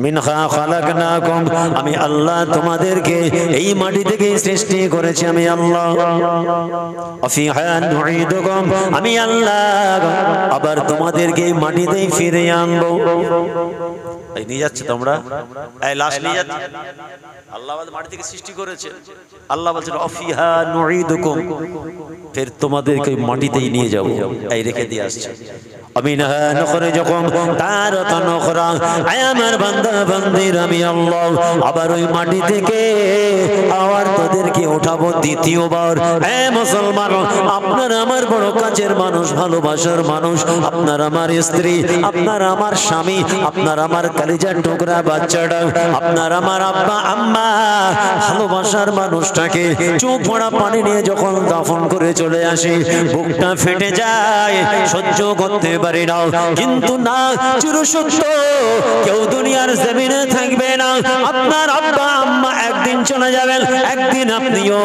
মিনহা খালাকনাকুম, আমি আল্লাহ তোমাদেরকে এই মাটি থেকে সৃষ্টি করেছি আমি আল্লাহ। আফিহা নুঈদুকুম, আমি আল্লাহ আবার তোমাদেরকে এই মাটিতেই ফিরে আনবো। এই নিয়ে যাচ্ছে তোমরা, এই লাশ নিয়ে যাচ্ছে। আল্লাহ আমাদের মাটি থেকে সৃষ্টি করেছে, আল্লাহ বলছেন আফিহা নুঈদুকুম, ফের তোমাদেরকে মাটিতেই নিয়ে যাব। এই রেখে দিয়ে আসছে আমিনহা নুখরিজুকুম তারাতান উখরা, আয় আমার বান্দা বান্দির আমি আল্লাহ আবার ওই মাটি থেকে আবার তোদেরকে উঠাবো দ্বিতীয়বার। হে মুসলমান, আপনার আমার বড় কাছের মানুষ, ভালোবাসার মানুষ, আপনার আমার স্ত্রী, আপনার আমার স্বামী, আপনার আমার কলিজার টুকরা বাচ্চাটা, আপনার আমার আব্বা আম্মা, ভালোবাসার মানুষটাকে চোখ ভরা পানি নিয়ে যখন দাফন করে চলে আসি, বুকটা ফেটে যায়, সহ্য করতে পারি না। কিন্তু না, চিরসত্য কেউ দুনিয়ার জমিনে থাকবে না। আপনার আব্বা আম্মা একদিন চলে যাবেন, একদিন আপনিও,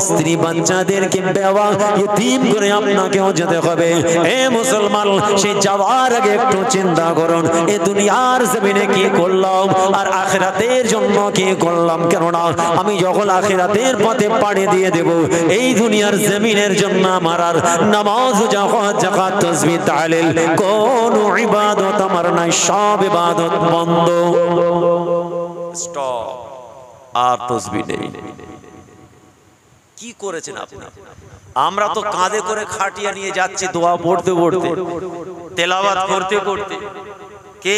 স্ত্রী বাচ্চাদেরকে বেওয়া ইতিম করে আপনাকেও যেতে হবে। হে মুসলমান, সে যাওয়ার আগে একটু চিন্তা করুন, এ দুনিয়ার জমিনে কি করলাম আর আখিরাতের জন্য কি করলাম। কেননা আমি যখন আখিরাতের পথে পাড়ি দিয়ে দেব, এই দুনিয়ার জমিনের জন্য আমার আর নামাজ, যাকাত, তাসবিহ, তাহলিল কোন ইবাদত আমার নাই, সব ইবাদত বন্ধ। স্টপ, আর তাসবিহ নেই। কি করেছেন আপনি? আমরা তো কাঁধে করে খাটিয়া নিয়ে যাচ্ছি, দোয়া পড়তে পড়তে, তেলাওয়াত করতে করতে, কে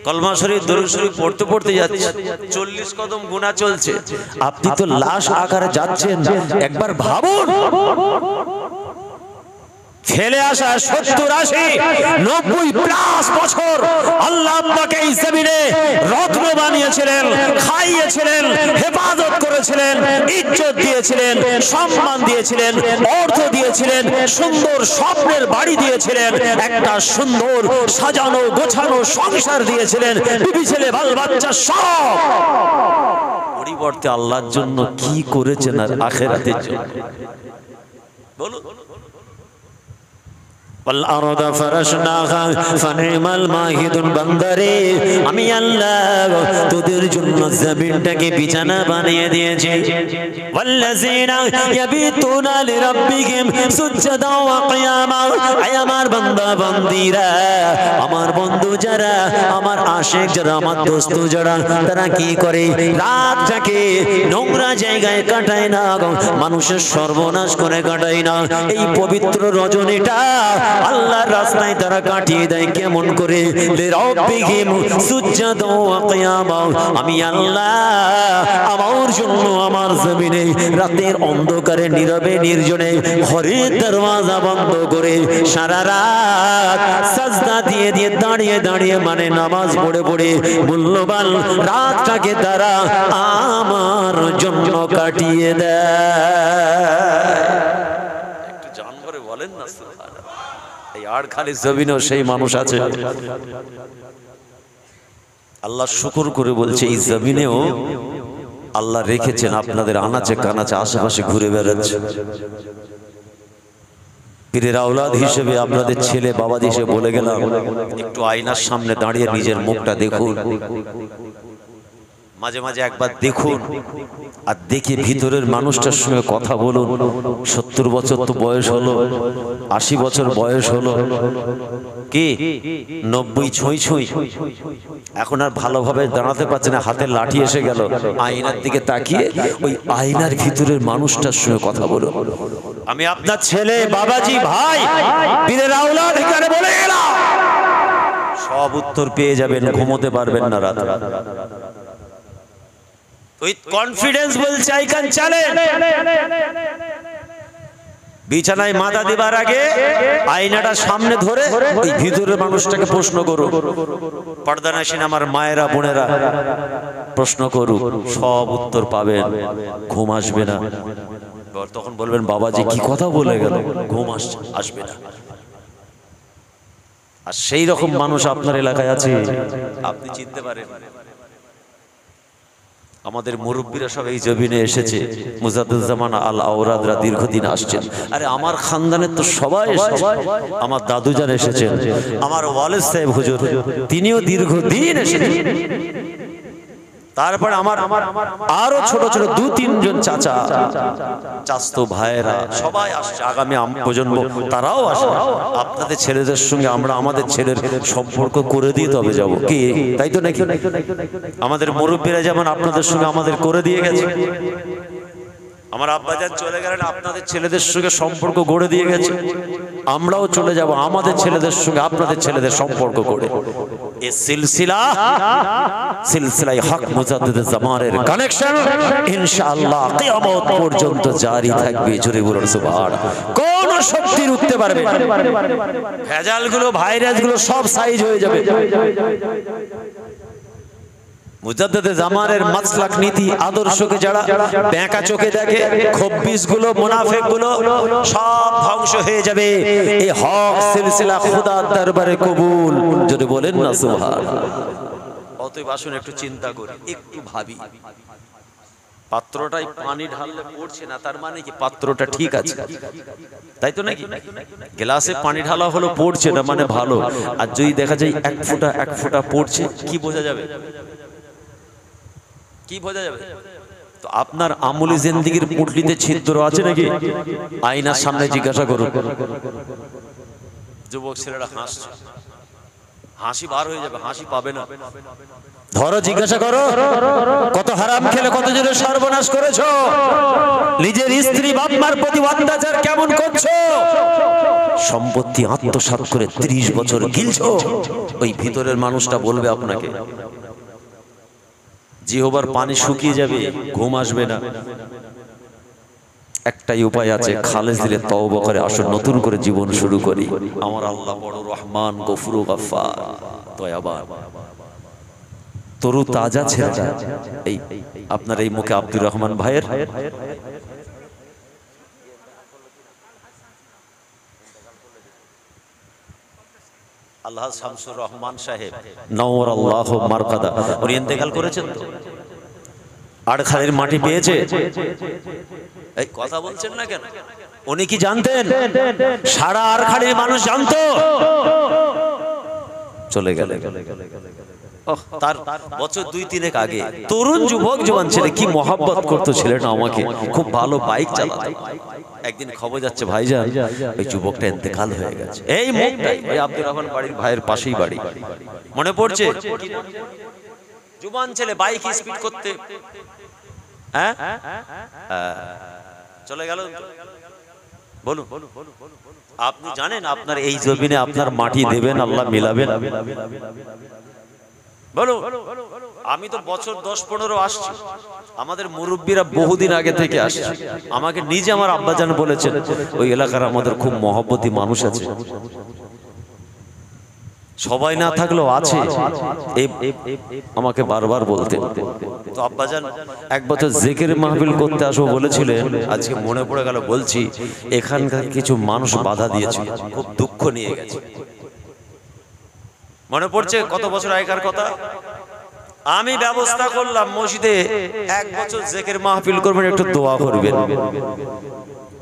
কলমা শরীফ দরুদ শরীফ পড়তে পড়তে যাচ্ছে, 40 কদম গুনাহ চলছে। আপনি তো লাশ আকারে যাচ্ছেন, একবার ভাবুন। ফেলে আসা 70, 80, 90+ বছর আল্লাহ আপনাকে এই জমিনে রত্ন বানিয়েছিলেন, খাইয়েছিলেন, হেফাজত করেছিলেন, ইজ্জত দিয়েছিলেন, সম্মান দিয়েছিলেন, অর্থ দিয়েছিলেন, সুন্দর স্বপ্নের বাড়ি দিয়েছিলেন, একটা সুন্দর সাজানো গোছানো সংসার দিয়েছিলেন, বিবি ছেলে বাল বাচ্চা সব। পরিবর্তে আল্লাহর জন্য কি করেছেন আর আখিরাতের জন্য বলুন। والأرض فرشناها فنعم الماهدون, বান্দারে আমি আল্লাহ তোদের জন্য জমিনটাকে বিছানা বানিয়ে দিয়েছি। والذين يبيتون لربهم سجدا وقياما, আয় আমার বান্দা বান্দিরা, আমার বন্ধু যারা, আমার আশিক যারা, আমার দোস্ত যারা, তারা কি করে? রাতটাকে নোংরা জায়গায় কাটায় না, মানুষের সর্বনাশ করে কাটায় না। এই পবিত্র রজনীটা আল্লাহর রাস্তায় তারা কাটিয়ে দেয় কেমন করে? লিরাব্বিহিম সুজদাও ওয়া কিয়ামা, আমি আল্লাহ আমার জন্য আমার জমিনে রাতের অন্ধকারে নীরবে নির্জনে ঘরের দরওয়াজা বন্ধ করে সারা রাত সাজদা দিয়ে দিয়ে দাঁড়িয়ে দাঁড়িয়ে মানে নামাজ পড়ে পড়ে মূল্যবান রাতটাকে তারা আমার জন্য কাটিয়ে দেয়। একটু জান করে বলেন না সুবহানাল্লাহ। এই আড়খালি জমিনেও সেই মানুষ আছে। আল্লাহ শুকর করে বলছে, এই জমিনেও আল্লাহ রেখেছেন আপনাদের আনাচে কানাচে আশেপাশে ঘুরে বেড়াচ্ছে। পীরের আওলাদ হিসেবে আপনাদের ছেলে বাবা দিশে বলে গেলাম, একটু আয়নার সামনে দাঁড়িয়ে নিজের মুখটা দেখুন, মাঝে মাঝে একবার দেখুন, আর দেখে ভিতরের মানুষটার সঙ্গে কথা বলুন। 70 বছর তো বয়স হলো, 80 বছর বয়স হলো, কি 90 ছুঁই ছুঁই, এখন আর ভালোভাবে দাঁড়াতে পারছে না, হাতে লাঠি এসে গেল। আয়নার দিকে তাকিয়ে ওই আয়নার ভিতরের মানুষটার সঙ্গে কথা বলুন। আমি আপনার ছেলে, বাবাজি, ভাই, পীরের আওলাদ এখানে বলে গেলাম, সব উত্তর পেয়ে যাবেন, ঘুমোতে পারবেন না রাত। উইথ কনফিডেন্স বলছে আইকান চ্যালেঞ্জ। বিছানায় মাথা দিবার আগে আয়নাটা সামনে ধরে ওই ভিতরের মানুষটাকে প্রশ্ন করো। পর্দানাশীন আমার মায়েরা বোনেরা প্রশ্ন করু, সব উত্তর পাবেন, ঘুম আসবে না। তখন বলবেন, বাবাজি কি কথা বলে গেল, ঘুম আসবে না। আর সেই রকম মানুষ আপনার এলাকায় আছে, আপনি চিনতে পারেন। আমাদের মুরব্বীরা সব এই জমিনে এসেছে, মুজাদ্দুজ্জামান আল আওরাদরা দীর্ঘদিন আসছেন। আরে আমার খানদানের তো সবাই এসেছে, আমার দাদুজান এসেছেন, আমার ওয়ালিদ সাহেব হুজুর তিনিও দীর্ঘদিন এসেছেন। তারপরে আমার আরো ছোট ছোট 2-3 জন চাচা চাচতো ভাইয়েরা সবাই আসছে, আগামী প্রজন্ম তারাও আসবে। আপনাদের ছেলেদের সঙ্গে আমরা আমাদের ছেলের সম্পর্ক করে দিয়ে তবে যাব, কি তাই তো নাকি? আমাদের মুরব্বীরা যেমন আপনাদের সঙ্গে আমাদের করে দিয়ে গেছে, আমার আব্বাজান চলে গেলেন, আপনাদের ছেলেদের সঙ্গে সম্পর্ক গড়ে দিয়ে গেছে, আমরাও চলে যাব আমাদের ছেলেদের সঙ্গে আপনাদের ছেলেদের সম্পর্ক করে। এই সিলসিলায়ে হক মুজাদ্দিদ জামানের কানেকশন ইনশাআল্লাহ কিয়ামত পর্যন্ত জারি থাকবে। জোরে বলুন সুবহানাল্লাহ। কোন শক্তির উঠতে পারবে না, ভেজালগুলো ভাইরাসগুলো সব সাইজ হয়ে যাবে। মুজাদ্দিদ জামানের মাসলাক নীতি আদর্শকে যারা বেঁকা চোখে দেখে, খব্বিসগুলো মুনাফিকগুলো সব ধ্বংস হয়ে যাবে। এই হক সিলসিলা খোদার দরবারে কবুল। যদি বলেন না সুবহানাল্লাহ। অতএব আসুন একটু চিন্তা করি, একটু ভাবি। পাত্রটাই পানি ঢাললে পড়ছে না, তার মানে কি পাত্রটা ঠিক আছে, তাই তো নাকি? গ্লাসে পানি ঢালা হলো পড়ছে না মানে ভালো, আর যদি দেখা যায় এক ফোঁটা পড়ছে, কি বোঝা যাবে? কি বোঝা যাবে? তো আপনার আমলি জিন্দেগির পুটলিতে ছিদ্র আছে নাকি? আয়নার সামনে জিজ্ঞাসা করুন। যুবক ছেলেরা হাসছে, হাসি বার হয়ে যাবে, হাসি পাবে না। ধরো জিজ্ঞাসা করো, কত হারাম খেলে কত জনের সর্বনাশ করেছো, নিজের স্ত্রী বাপ মার প্রতি অত্যাচার কেমন করছো, সম্পত্তি আত্মসাৎ করে 30 বছর গিলছো। ওই ভিতরের মানুষটা বলবে আপনাকে, জিহবার পানি শুকিয়ে যাবে, ঘুম আসবে না। একটাই উপায় আছে, খালেজ দিলে তওবা করে আসুন, নতুন করে জীবন শুরু করি। আমার আল্লাহ বড় রহমান, গফুর গফফার, দয়াবান, তরু তাজা ছেলেটা। এই আপনার এই মুখে আব্দুর রহমান ভাইয়ের আল্লাহ শামসুর রহমান সাহেব নওয়ার আল্লাহ মারকাদা, উনি ইন্তেকাল করেছেন তো, আড়খালির মাটি পেয়েছে। এই কথা বলছেন না কেন? উনি কি জানতেন? সারা আড়খালির মানুষ জানতো, চলে গেল। তার বছর 2-3 আগে তরুণ যুবক জওয়ান ছেলে, কি মহব্বত করতো ছেলেটা আমাকে, খুব ভালো বাইক চালাতো। একদিন খবর যাচ্ছে ভাইজান ওই যুবকটা ইন্তেকাল হয়ে গেছে। এই মুখটাই ওই আব্দুর রহমান বাড়ির ভাইয়ের পাশেই বাড়ি, মনে পড়ছে? জওয়ান ছেলে বাইক স্পিড করতে, হ্যাঁ চলে গেল। বলুন, আপনি জানেন আপনার এই জমিনে আপনার মাটি দেবেন আল্লাহ মিলাবেন? বলো, আমি তো বছর 10-15 আসছি, আমাদের মুরব্বীরা বহুদিন আগে থেকে আসছে। আমাকে নিজে আমার আব্বাজান বলেছেন ওই এলাকার আমাদের খুব মহব্বতী মানুষ আছে, সবাই না থাকলেও আছে, আমাকে বারবার বলতেন। তো আব্বাজান এক বছর জিকির মাহফিল করতে আসবো বলেছিলেন, আজকে মনে পড়ে গেল বলছি। এখানকার কিছু মানুষ বাধা দিয়েছিল, খুব দুঃখ নিয়ে গেছে। মনে পড়ছে কত বছর আগেকার কথা? আমি ব্যবস্থা করলাম মসজিদে 1 বছর জিকির মাহফিল করবেন, একটু দোয়া করবেন।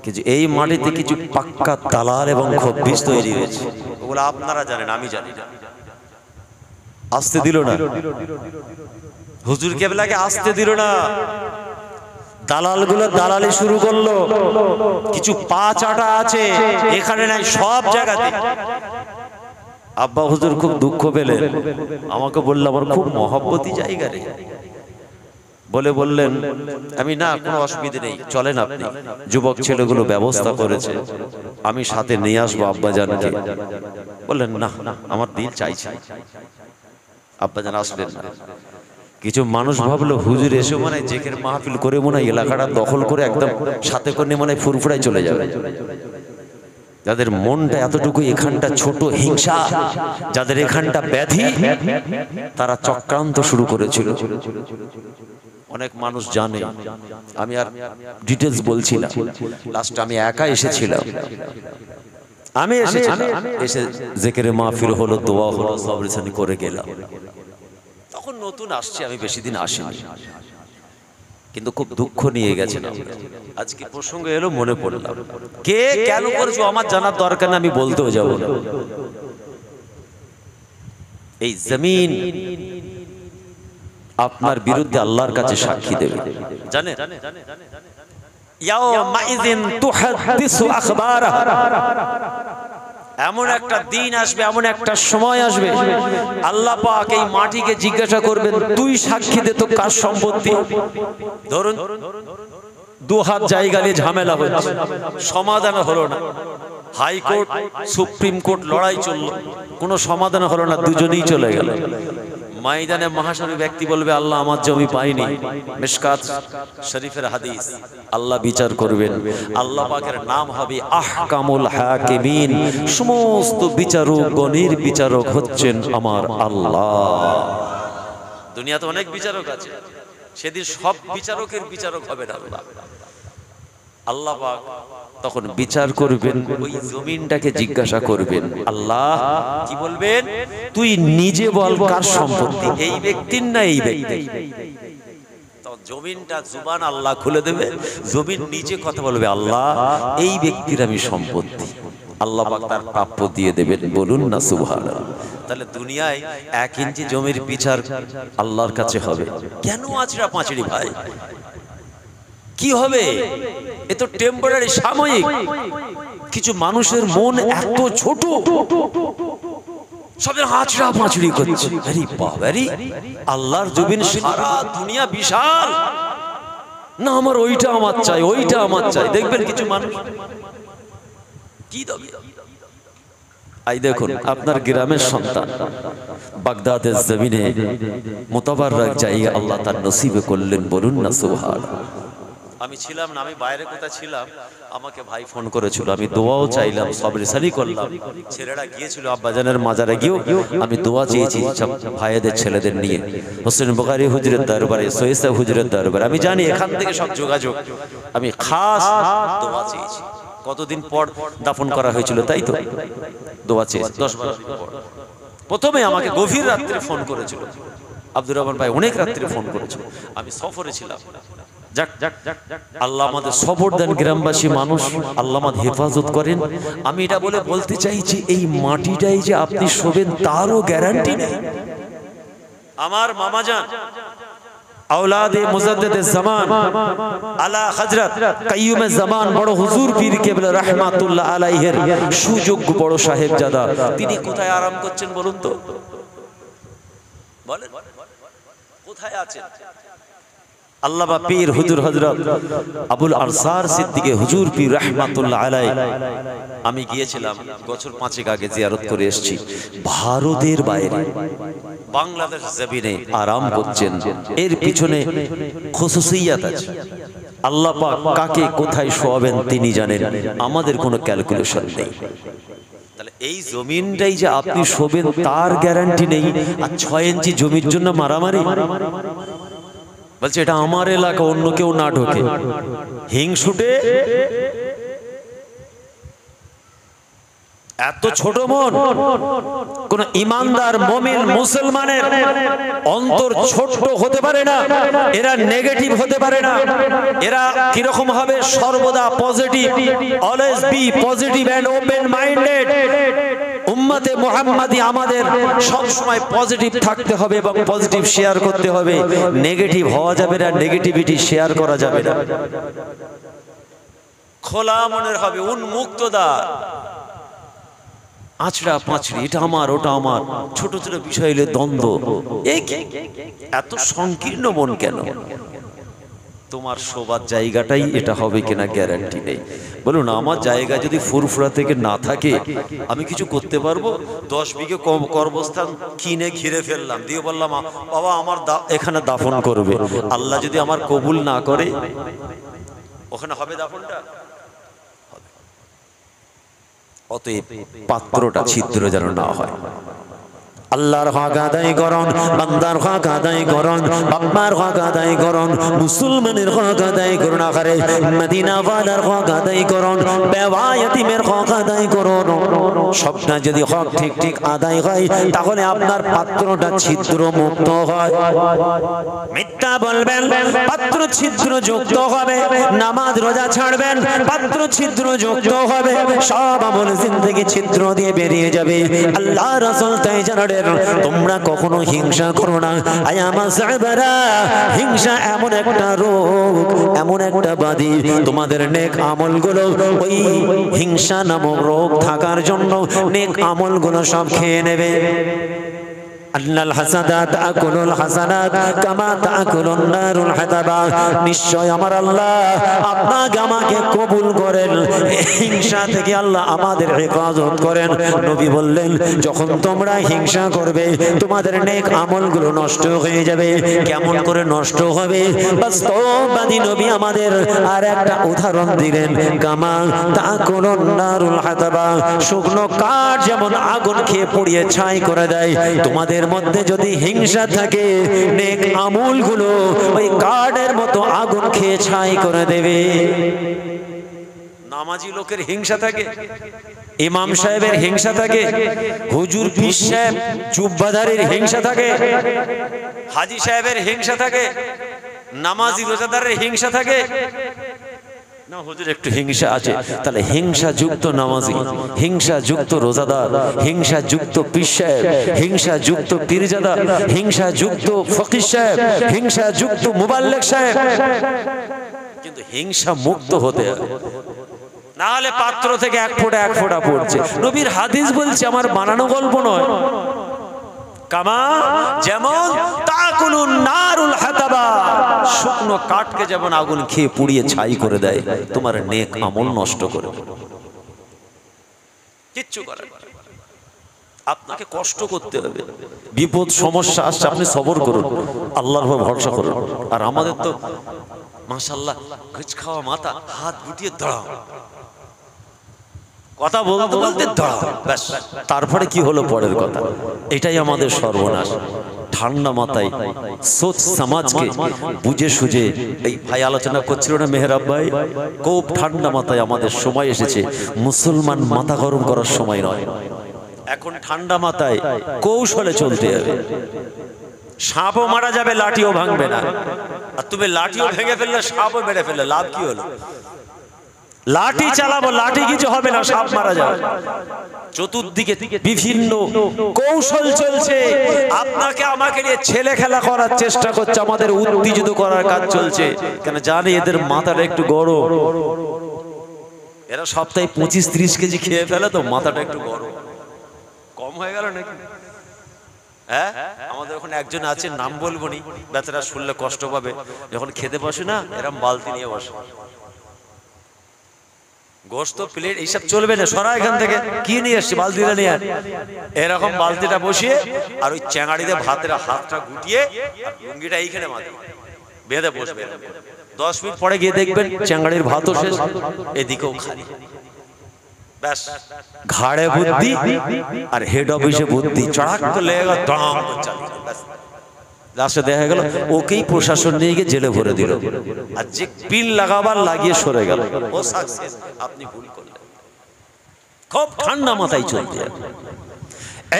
কিন্তু এই মাটিতে কিছু পাক্কা দালাল এবং খব্বিস তৈরি হয়েছে, ওগুলো আপনারা জানেন, আমি জানি না। আসতে দিল না, হুজুর কেবলাকে আসতে দিল না। দালালগুলো দালালি শুরু করলো। কিছু পা চাটা আছে, এখানে নাই, সব জায়গাতে। আব্বা হুজুর খুব দুঃখ পেলেন, আমাকে বললো আমার খুব মহব্বতী জায়গা রে, বললেন আমি না, কোনো অসুবিধা নেই, চলেন আপনি। যুবক ছেলেগুলো ব্যবস্থা করেছে, আমি সাথে নিয়ে আসবো আব্বাজানকে। বললেন না, আমার দিল চাইছে। আব্বাজান আসলেন না। কিছু মানুষ ভাবলো হুজুর এসে মনে হয় জিকির মাহফিল করে মনে হয় এলাকাটা দখল করে একদম সাথে করে মনে হয় ফুরফুরায় চলে যাবে। যাদের মনটা এতটুকু, এখানটা ছোট হিংসা, যাদের এখানটা ব্যাধি, তারা চক্রান্ত শুরু করেছিল। অনেক মানুষ জানে, আমি আর ডিটেলস বলছি না। লাস্ট আমি একা এসেছিলাম, এসে জিকিরে মাহফিল হলো, দোয়া হলো, সবরিসানি করে গেলাম। তখন নতুন আসছে, আমি বেশি দিন আসিনি। কিন্তু খুব দুঃখ নিয়ে গেছেন। আজকে প্রসঙ্গ এলো মনে পড়লাম, কে কেন করেছো আমার জানার দরকার না, আমি বলতেও যাব না। এই জমিন আপনার বিরুদ্ধে আল্লাহর কাছে সাক্ষী দেবে, জানেন? ইয়াউমাইযিন তুহাদ্দিসু আখবারাহা, এমন একটা দিন আসবে, এমন একটা সময় আসবে, আল্লাহ পাক এই মাটিকে জিজ্ঞাসা করবেন, তুই সাক্ষী দে তো কার সম্পত্তি। ধরুন দু হাত জায়গা নিয়ে ঝামেলা হচ্ছে, সমাধান হলো না, হাইকোর্ট সুপ্রিম কোর্ট লড়াই চললো, কোনো সমাধান হলো না, দুজনেই চলে গেল। ময়দানে মহাশালী ব্যক্তি বলবে, আল্লাহ আমার জমি পাইনি। মিশকাত শরীফের হাদিস। আল্লাহ বিচার করবেন, আল্লাহ পাকের নাম হবে আহকামুল হাকিমিন, সমস্ত বিচারক গণের বিচারক হচ্ছেন আমার আল্লাহ। দুনিয়াতে অনেক বিচারক আছে, সেদিন সব বিচারকের বিচারক হবেন আল্লাহ। আল্লাহ পাক তখন বিচার করবেন, ওই জমিনটাকে জিজ্ঞাসা করবেন, আল্লাহ কি বলবেন, তুই নিজে বল কার সম্পত্তি, এই ব্যক্তির না এই ব্যক্তি। তখন জমিনটা জুবান আল্লাহ খুলে দেবে, জমিন নিজে কথা বলবে, আল্লাহ এই ব্যক্তির আমি সম্পত্তি। আল্লাহ পাক তার প্রাপ্য দিয়ে দেবেন, বলুন না সুবহানাল্লাহ। তাহলে দুনিয়ায় 1 ইঞ্চি জমির বিচার আল্লাহর কাছে হবে। কেন আছড়া পাঁচড়ি ভাই, কি হবে? এ তো টেম্পোরারি, সাময়িক। কিছু মানুষের মন এত ছোট, সবে আছড়া পাঁচড়ি করছে। আরে বাবারে, আল্লাহর জমিন সারা দুনিয়া বিশাল, না আমার ওইটা আমার চাই, ওইটা আমার চাই। দেখবেন কিছু মানুষ কি দাবি, আই দেখুন আপনার গ্রামের সন্তান বাগদাদের জমিনে মুতাবাররাক জায়গা আল্লাহ তার নসিবে করলেন, বলুন না সুবহানাল্লাহ। আমি ছিলাম না, আমি বাইরে কোথায় ছিলাম, আমাকে ভাই ফোন করেছিল, আমি দোয়াও চাইলাম, সবরিসালি করলাম। ছেলেরা গিয়েছিল আব্বাজানের মাজারে, গিয়েও আমি দোয়া চেয়েছি সব ভাইদের ছেলেদের নিয়ে, হোসেন বুখারী হুজুরের দরবারে, সৈয়দ হুজুরের দরবারে। আমি জানি এখান থেকে সব যোগাযোগ, আমি খাস দোয়া চেয়েছি। কতদিন পর দাফন করা হয়েছিল, তাই তো দোয়া চেয়েছি 10-12 দিন পর। প্রথমে আমাকে গভীর রাত্রে ফোন করেছিল আব্দুর রহমান ভাই, অনেক রাত্রে ফোন করেছিল, আমি সফরে ছিলাম। আল্লাহ আমাদের সবর দেন, গ্রামবাসী মানুষ, আল্লাহ আমাদের হেফাজত করেন। আমি এটা বলতে চাইছি, এই মাটিটাই যে আপনি শোবেন তারও গ্যারান্টি নেই। আমার মামাজান আওলাদে মুজাদ্দিদে জামান আলা হযরত কাইয়ুমে জামান বড় হুজুর পীর কেবলা রাহমাতুল্লাহ আলাইহির সুযোগ্য বড় সাহেবজাদা, তিনি কোথায় আরাম করছেন বলুন তো, বলেন কোথায় আছেন? আল্লামা পীর হুজুর হযরত আবুল আরসার সিদ্দিকী হুজুর পীর রাহমাতুল্লাহ আলাইহি, আমি গিয়েছিলাম বছর 5 আগে, জিয়ারত করে এসেছি। ভারতের বাইরে বাংলাদেশ জমিনে আরাম করছেন, এর পিছনে খুসুসিয়াত আছে। আল্লাহ পাক কাকে কোথায় শোয়াবেন তিনি জানেন, আমাদের কোনো ক্যালকুলেশন নেই। তাহলে এই জমিনটাই যে আপনি শোবেন তার গ্যারান্টি নেই, আর 6 ইঞ্চি জমির জন্য মারামারি। বলছে এটা আমার এলাকা, অন্য কেউ না ঢোকে। হিংসুটে এত ছোট মন, কোন ইমানদার মুমিন মুসলমানের অন্তর ছোট হতে পারে না, এরা নেগেটিভ হতে পারে না। এরা কিরকম হবে? সর্বদা positive, always be positive and open minded. উম্মতে মুহাম্মাদি আমাদের সব সময় পজিটিভ থাকতে হবে এবং পজিটিভ শেয়ার করতে হবে। নেগেটিভ হওয়া যাবে না, নেগেটিভিটি শেয়ার করা যাবে না। খোলা মনের হবে, উন্মুক্তদার। আছড়া পাঁচড়ি, এটা আমার ওটা আমার, ছোট ছোট বিষয় হলে দ্বন্দ্ব, এত সংকীর্ণ মন কেন? তোমার শোবার জায়গাটাই এটা হবে কিনা গ্যারান্টি নেই। বলুন আমার জায়গা যদি ফুরফুরা থেকে না থাকে, আমি কিছু করতে পারবো? 10 বিঘে কর্মস্থান কিনে ঘিরে ফেললাম, দিয়ে বললাম বাবা আমার এখানে দাফন করবে। আল্লাহ যদি আমার কবুল না করে, ওখানে হবে দাফনটা? অতএব পাত্রটা ছিদ্র যেন না হয়। আল্লাহর হক আদায় করুন, বান্দার হক আদায় করুন, বাপ্পার হক আদায় করুন, মুসলমানের হক আদায় করুন, আখারে মদিনা ওয়ালার হক আদায় করুন, বেওয়া ইতিমের হক আদায় করুন। সবটা যদি হক ঠিক ঠিক আদায় হয় তাহলে আপনার পাত্রটা ছিদ্র মুক্ত হয়। মিথ্যা বলবেন, পাত্র ছিদ্র যুক্ত হবে। নামাজ রোজা ছাড়বেন, পাত্র ছিদ্র যুক্ত হবে। সব আমল জিন্দেগি ছিদ্র দিয়ে বেরিয়ে যাবে। আল্লাহ রাসূল তাই জানালেন, তোমরা কখনো হিংসা করো না। আয় আমার সাহাবারা, হিংসা এমন একটা রোগ, এমন একটা বাদী, তোমাদের নেক আমলগুলো ওই হিংসা নামক রোগ থাকার জন্য নেক আমলগুলো সব খেয়ে নেবে। আন্নাল হাসানাত তাকুলুল হাসানাত কামা তাকুলুন নারুল হাতাবা। নিশ্চয় আমার আল্লাহ আপনাকে আমাকে কবুল করেন, হিংসা থেকে আল্লাহ আমাদের হেফাজত করেন। নবী বললেন, যখন তোমরা হিংসা করবে তোমাদের নেক আমলগুলো নষ্ট হয়ে যাবে। কেমন করে নষ্ট হবে? বাস্তববাদী নবী আমাদের আর একটা উদাহরণ দিলেন, কামা তাকুলুন নারুল হাতাবা। শুকনো কাঠ যেমন আগুন খেয়ে পুড়িয়ে ছাই করে দেয়, তোমাদের মধ্যে যদি হিংসা থাকে নেক আমলগুলো ওই কাঠের মতো আগুন খেয়ে ছাই করে দেবে। নামাজি লোকের হিংসা থাকে, ইমাম সাহেবের হিংসা থাকে, হুজুর পীর সাহেব জুব্বাদারের হিংসা থাকে, হাজী সাহেবের হিংসা থাকে, নামাজি রোজাদারের হিংসা থাকে। না হুজুর একটু হিংসা আছে, তাহলে হিংসা যুক্ত নামাজি, হিংসা যুক্ত রোজাদার, হিংসা যুক্ত পীর সাহেব, হিংসা যুক্ত পীরজাদা, হিংসা যুক্ত ফকির সাহেব, হিংসা যুক্ত মুবাল্লিগ সাহেব। কিন্তু হিংসা মুক্ত হতে হবে, না হলে পাত্র থেকে এক ফোঁটা পড়ছে। নবীর হাদিস বলছে, আমার বানানো গল্প নয়। কামা যেমন তাকুলুন নারুল হাতাবা, শুকনো কাঠকে যেমন আগুন খেয়ে পুড়িয়ে ছাই করে দেয়, তোমার নেক আমল নষ্ট করে দেবে। কিচ্ছু করার নেই, আপনাকে কষ্ট করতে হবে। বিপদ সমস্যা আসছে, আপনি সবর করুন, আল্লাহর উপর ভরসা করুন। আর আমাদের তো মাশাআল্লাহ ঘুষ খাওয়া মাথা, হাত গুটিয়ে দাঁড়াও, কথা বলতে বলতে দাঁড়াও, ব্যাস। তারপরে কি হলো পরের কথা, এটাই আমাদের সর্বনাশ। ঠান্ডা মাথায় সোচ সমাজকে বুঝে সুঝে, এই ভাই আলোচনা করছিল না মেহরাব ভাই, খুব ঠান্ডা মাথায় আমাদের সময় এসেছে। মুসলমান মাথা গরম করার সময় নয় এখন, ঠান্ডা মাথায় কৌশলে চলতে হবে। সাপও মারা যাবে, লাঠিও ভাঙবে না। আর তুমি লাঠিও ভেঙে ফেললে, সাপও মেরে ফেললে, লাভ কি হলো? লাঠি চালাবো, লাঠি কিছু হবে না, সাপ মারা যাবে। চতুর্দিকে বিভিন্ন কৌশল চলছে, আপনাকে আমাকে নিয়ে ছেলে খেলা করার চেষ্টা করছে, আমাদের উত্তেজিত করার কাজ চলছে। কেন জানি এদের মাথাটা একটু গরম, এরা সপ্তাহে 25-30 কেজি খেয়ে ফেলে, তো মাথাটা একটু গরম। কম হয়ে গেল নাকি? হ্যাঁ, আমাদের ওখানে একজন আছে, নাম বলবো নি, বেচারা শুনলে কষ্ট পাবে। যখন খেতে বসে না, এরম বালতি নিয়ে বসে, গোস্ত প্লেট এইসব চলবে না, সরা এখান থেকে। কি নিয়ে এসছি? বালতিটা নিয়ে। এরকম বালতিটা বসিয়ে আর ওই চ্যাঙাড়িতে ভাতের হাতটা গুটিয়ে লুঙ্গিটা এইখানে মাথা বেঁধে বসবে। 10 মিনিট পরে গিয়ে দেখবেন চ্যাঙাড়ির ভাতও শেষ, এদিকেও খালি। ব্যাস, ঘাড়ে বুদ্ধি আর হেড অফিসে বুদ্ধি, চড়াক করলে লাস্টে দেখা গেল ওকেই প্রশাসন নিয়ে গিয়ে জেলে ভরে দিল, আর যে পিন লাগাবার লাগিয়ে সরে গেল, ও সাকসেস। আপনি ভুল করলেন। খুব ঠান্ডা মাথায় চলতে হবে।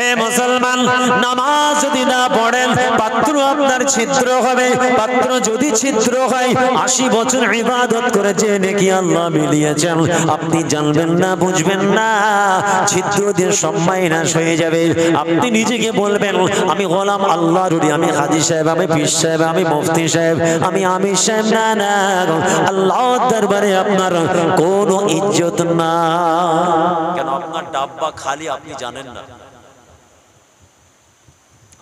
এ মুসলমান, নামাজ যদি না পড়েন পাত্র আপনার ছিদ্র হবে। পাত্র যদি ছিদ্র হয়, 80 বছর ইবাদত করে যে নেকি আল্লাহ মিলিয়েছেন, আপনি জানবেন না, বুঝবেন না, ছিদ্র দিয়ে সম্মান নাশ হয়ে যাবে। আপনি নিজেকে বলবেন, আমি গোলাম আল্লাহর, আমি হাজী সাহেব, আমি পীর সাহেব, আমি মুফতি সাহেব, আমি আমির সাহেব। না না, আল্লাহর দরবারে আপনার কোনো ইজ্জত না। কেন? আপনার ডাব্বা খালি, আপনি জানেন না।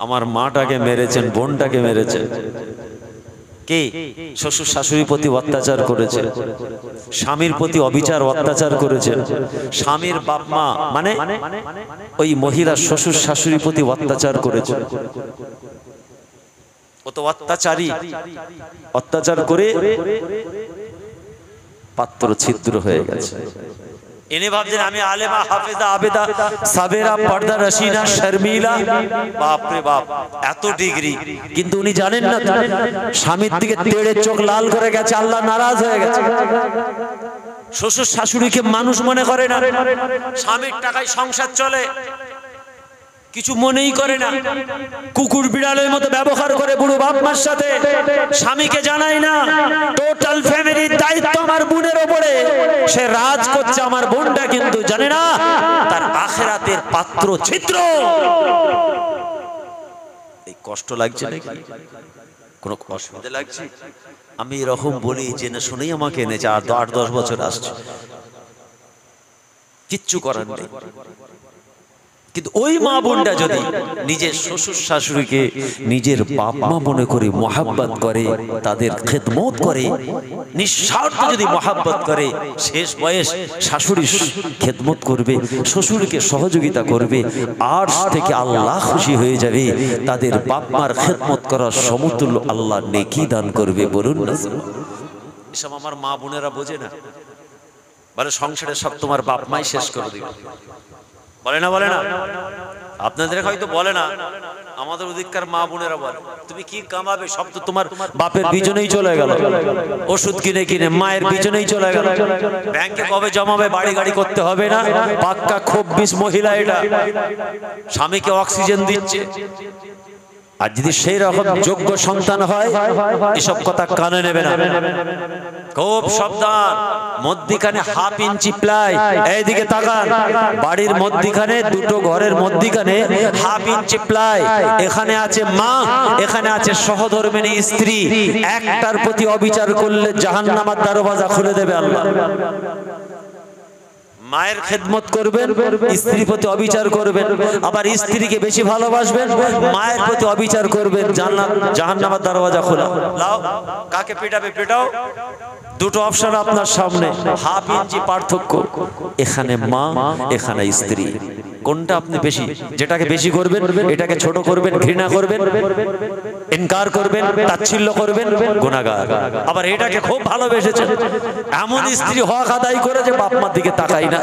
আমার মাটাকে মেরেছেন, বোনটাকে মেরেছেন, কে? শ্বশুর শাশুড়ির প্রতি অত্যাচার করেছে, স্বামীর প্রতি অবিচার অত্যাচার করেছে, স্বামীর বাপ মা মানে ওই মহিলা শ্বশুর শাশুড়ির প্রতি অত্যাচার করেছে। ও তো অত্যাচারী, অত্যাচার করে পাত্র ছিদ্র হয়ে গেছে। ইনি ভাবছেন আমি আলেমা, হাফেজা, আবেদা, সাবেরা, পর্দা, রশিনা, শর্মিলা, বাপ রে বাপ, এত ডিগ্রি। কিন্তু উনি জানেন না স্বামীর দিকে তেড়ে চোখ লাল করে গেছে, আল্লাহ নারাজ হয়ে গেছে। শ্বশুর শাশুড়িকে মানুষ মনে করে না, স্বামীর টাকায় সংসার চলে, কিছু মনেই করে না, কুকুর বিড়ালের মতো ব্যবহার করে বুড়ো বাপ মার সাথে। স্বামীকে জানাই না টোটাল ফ্যামিলির দায়িত্ব আমার বোনের উপরে, সে রাজ করছে, আমার বোনটা কিন্তু জানে না তার আখিরাতের পাত্র ছিদ্র। এই কষ্ট লাগছে নাকি? কোনো অসুবিধা লাগছে? আমি এরকম বলি জেনে শুনেই আমাকে এনেছে, আর 8-10 বছর আসছে, কিচ্ছু করার নেই। কিন্তু ওই মা বোনটা যদি নিজের শ্বশুর শাশুড়িকে নিজের বাপ মা মনে করে মোহাব্বত করে, তাদের খেদমত করে, নিঃস্বার্থ যদি মোহাব্বত করে, শেষ বয়স শাশুড়ির খেদমত করবে, শ্বশুরকে সহযোগিতা করবে, আর থেকে আল্লাহ খুশি হয়ে যাবে। তাদের বাপ মার খেদমত করার সমতুল্য আল্লাহ নেকি দান করবে। বলুন না, এসব আমার মা বোনেরা বোঝে না, বলে সংসারে সব তোমার বাপ মাই শেষ করে দিবে। বলে না, বলে না, আপনাদের হয়তো বলে না, আমাদের ওদিককার মা বোনেরা বলে তুমি কি কামাবে, সব তো তোমার বাপের পিছনেই চলে গেল, ওষুধ কিনে কিনে মায়ের পিছনেই চলে গেল, ব্যাংকে কবে জমাবে, বাড়ি গাড়ি করতে হবে না, পাক্কা খব্বিস মহিলা এটা, স্বামীকে অক্সিজেন দিচ্ছে। আর যদি সেই রকম যোগ্য সন্তান হয়, এসব কথা কানে নেবে না, খুব সাবধান। মধ্যিখানে 1/2 ইঞ্চি প্লাই, এইদিকে তাকান, বাড়ির মধ্যিখানে, দুটো ঘরের মধ্যিখানে 1/2 ইঞ্চি প্লাই, এখানে আছে মা, এখানে আছে সহধর্মিণী স্ত্রী। একটার প্রতি অবিচার করলে জাহান্নামের দরওয়াজা খুলে দেবে আল্লাহ। মায়ের খেদমত করবেন, স্ত্রীর প্রতি অবিচার করবেন, আবার স্ত্রীকে বেশি ভালোবাসবেন, মায়ের প্রতি অবিচার করবেন, জাহান্নামের দরওয়াজা খোলা। লাও, কাকে পেটাবে পেটাও, দুটো অপশন আপনার সামনে, 1/2 ইঞ্চি পার্থক্য, এখানে মা, এখানে স্ত্রী। কোনটা আপনি বেশি, যেটাকে বেশি করবেন এটাকে ছোট করবেন, ঘৃণা করবেন, ইনকার করবেন, তাচ্ছিল্য করবেন, গুনাহগার। আবার এটাকে খুব ভালোবেসেছেন, এমন স্ত্রী হক আদায় করে যে বাপ মার দিকে তাকাই না,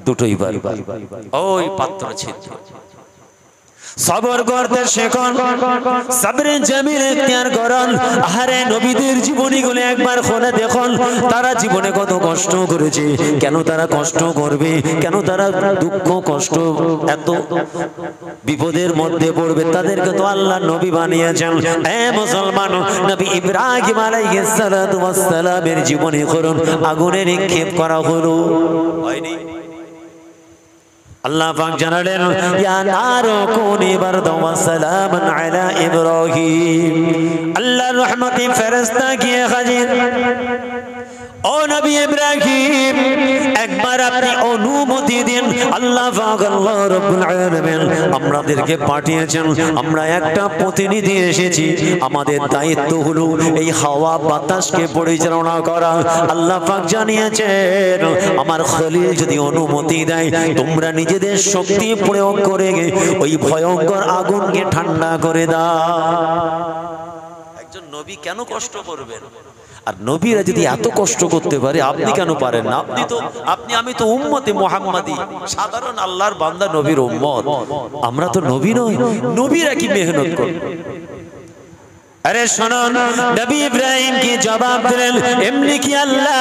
দুটোই বার, ওই পাত্র ছিদ্র। সবর করতে শেখুন, সবরে জামিল ইখতিয়ার করুন। আরে নবীদের জীবনীগুলো একবার খুলে দেখুন, তারা জীবনে কত কষ্ট করেছে, কেন তারা কষ্ট করবে, কেন তারা দুঃখ কষ্ট এত বিপদের মধ্যে পড়বে, তাদেরকে তো আল্লাহ নবী বানিয়েছেন। এ মুসলমান, নবী ইব্রাহিম আলাইহিস সালাতু ওয়াস সালামের জীবনী করুন, আগুনে নিক্ষেপ করা হলো, হয়নি? আল্লাহ পাক জানালেন, ইয়া নারু কুনি বারদান ওয়া সালামান আলা ইব্রাহিম। আল্লাহর রহমতে ফেরেশতা গিয়ে হাজির। ও নবী ইব্রাহিম, একবার আপনি অনুমতি দিন। আল্লাহ পাক, আল্লাহ রাব্বুল আলামিন আমাদেরকে পাঠিয়েছেন, আমরা একটা প্রতিনিধি এসেছি, আমাদের দায়িত্ব হলো এই হাওয়া বাতাসকে পরিচালনা করা। আল্লাহ পাক জানিয়েছেন, আমার খলিল যদি অনুমতি দেয়, তোমরা নিজেদের শক্তি প্রয়োগ করে ওই ভয়ঙ্কর আগুনকে ঠান্ডা করে দাও। একজন নবী কেন কষ্ট করবেন? আর নবীরা যদি এত কষ্ট করতে পারে, আপনি কেন পারেন না? আমি তো উম্মতে মুহাম্মাদি, সাধারণ আল্লাহর বান্দা, নবীর উম্মত। আমরা তো নবী নই, নবীরা কি মেহনত করে? अरे सुनो, नबी इब्राहिम की जवाब दिलेन, एमनी की अल्लाह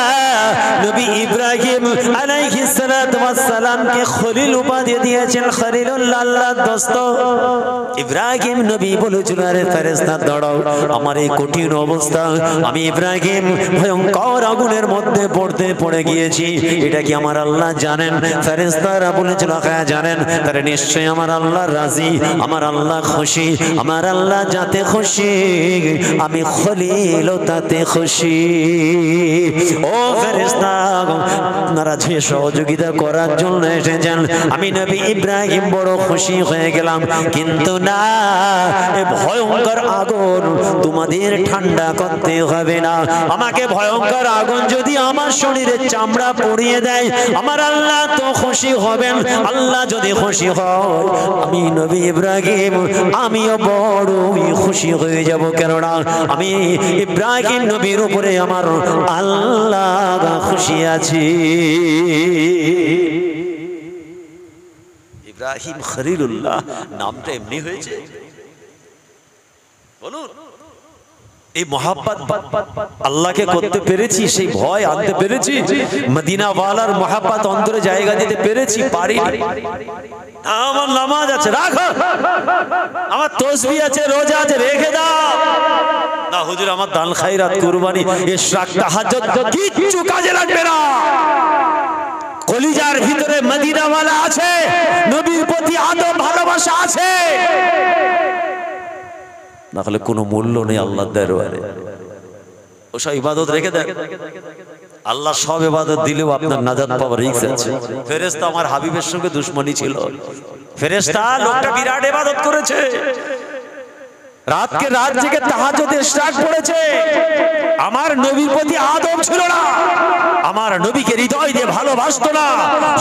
नबी इब्राहिम अलैहिस्सलाम के खलील उपाधि दिएছেন, খলিলুল্লাহ, আল্লাহর দোস্ত। ইব্রাহিম নবী বলেছিল, আরে ফেরেশতা দাঁড়াও, আমার এই কঠিন অবস্থা, আমি ইব্রাহিম ভয়ঙ্কর আগুনের মধ্যে পড়ে গিয়েছি, এটা কি আমার আল্লাহ জানেন? ফেরেশতারা বলেছিল, হ্যাঁ জানেন। তাহলে নিশ্চয়ই আমার আল্লাহ রাজি, আমার আল্লাহ খুশি, আমার আল্লাহ যাতে খুশি আমি খলিল তাতে খুশি। ও ফেরেশতা, আপনারা যে সহযোগিতা করার জন্য এসেছেন, আমি নবী ইব্রাহিম বড় খুশি হয়ে গেলাম। কিন্তু না, এই ভয়ঙ্কর আগুন তোমাদের ঠান্ডা করতে হবে না। আমাকে ভয়ঙ্কর আগুন যদি আমার শরীরের চামড়া পুড়িয়ে দেয়, আমার আল্লাহ তো খুশি হবেন। আল্লাহ যদি খুশি হয়, আমি নবী ইব্রাহিম আমিও বড়ই খুশি হয়ে যাব, কেননা আমি ইব্রাহিম নবীর উপরে আমার আল্লাহ খুশি আছি। ইব্রাহিম খলিলুল্লাহ নামটা এমনি হয়েছে, বলুন এই মোহাব্বত আল্লাহকে করতে পেরেছি, সেই ভয় আনতে পেরেছি, মদিনা ওয়ালার মোহাব্বত অন্তরে জায়গা দিতে পেরেছি, পারি? আমার নামাজ আছে রাখো, আমার তাসবিহ আছে, রোজা আছে রেখে দাও না হুজুর, আমার দান খায়রাত কুরবানি ইশরাক তাহাজ্জুদ কিচ্ছু কাজে লাগবে না। কলিজার ভিতরে মদিনা ওয়ালা আছে, নবীর প্রতি আদব ভালোবাসা আছে, না হলে কোনো মূল্য নেই আল্লাহর দরবারে। ওসব ইবাদত রেখে দেন, আল্লাহ সব ইবাদত দিলেও আপনার নাজাত পাওয়ার রিস্ক আছে। ফেরেশতা আমার হাবিবের সঙ্গে দুশমনি ছিল, ফেরেশতা লোকটা বিরাট ইবাদত করেছে, রাতকে রাত জেগে তাহাজ্জুদ ইশরাক পড়েছে, আমার নবীর প্রতি আদব ছিল না, আমার নবীকে হৃদয় দিয়ে ভালোবাসতো না,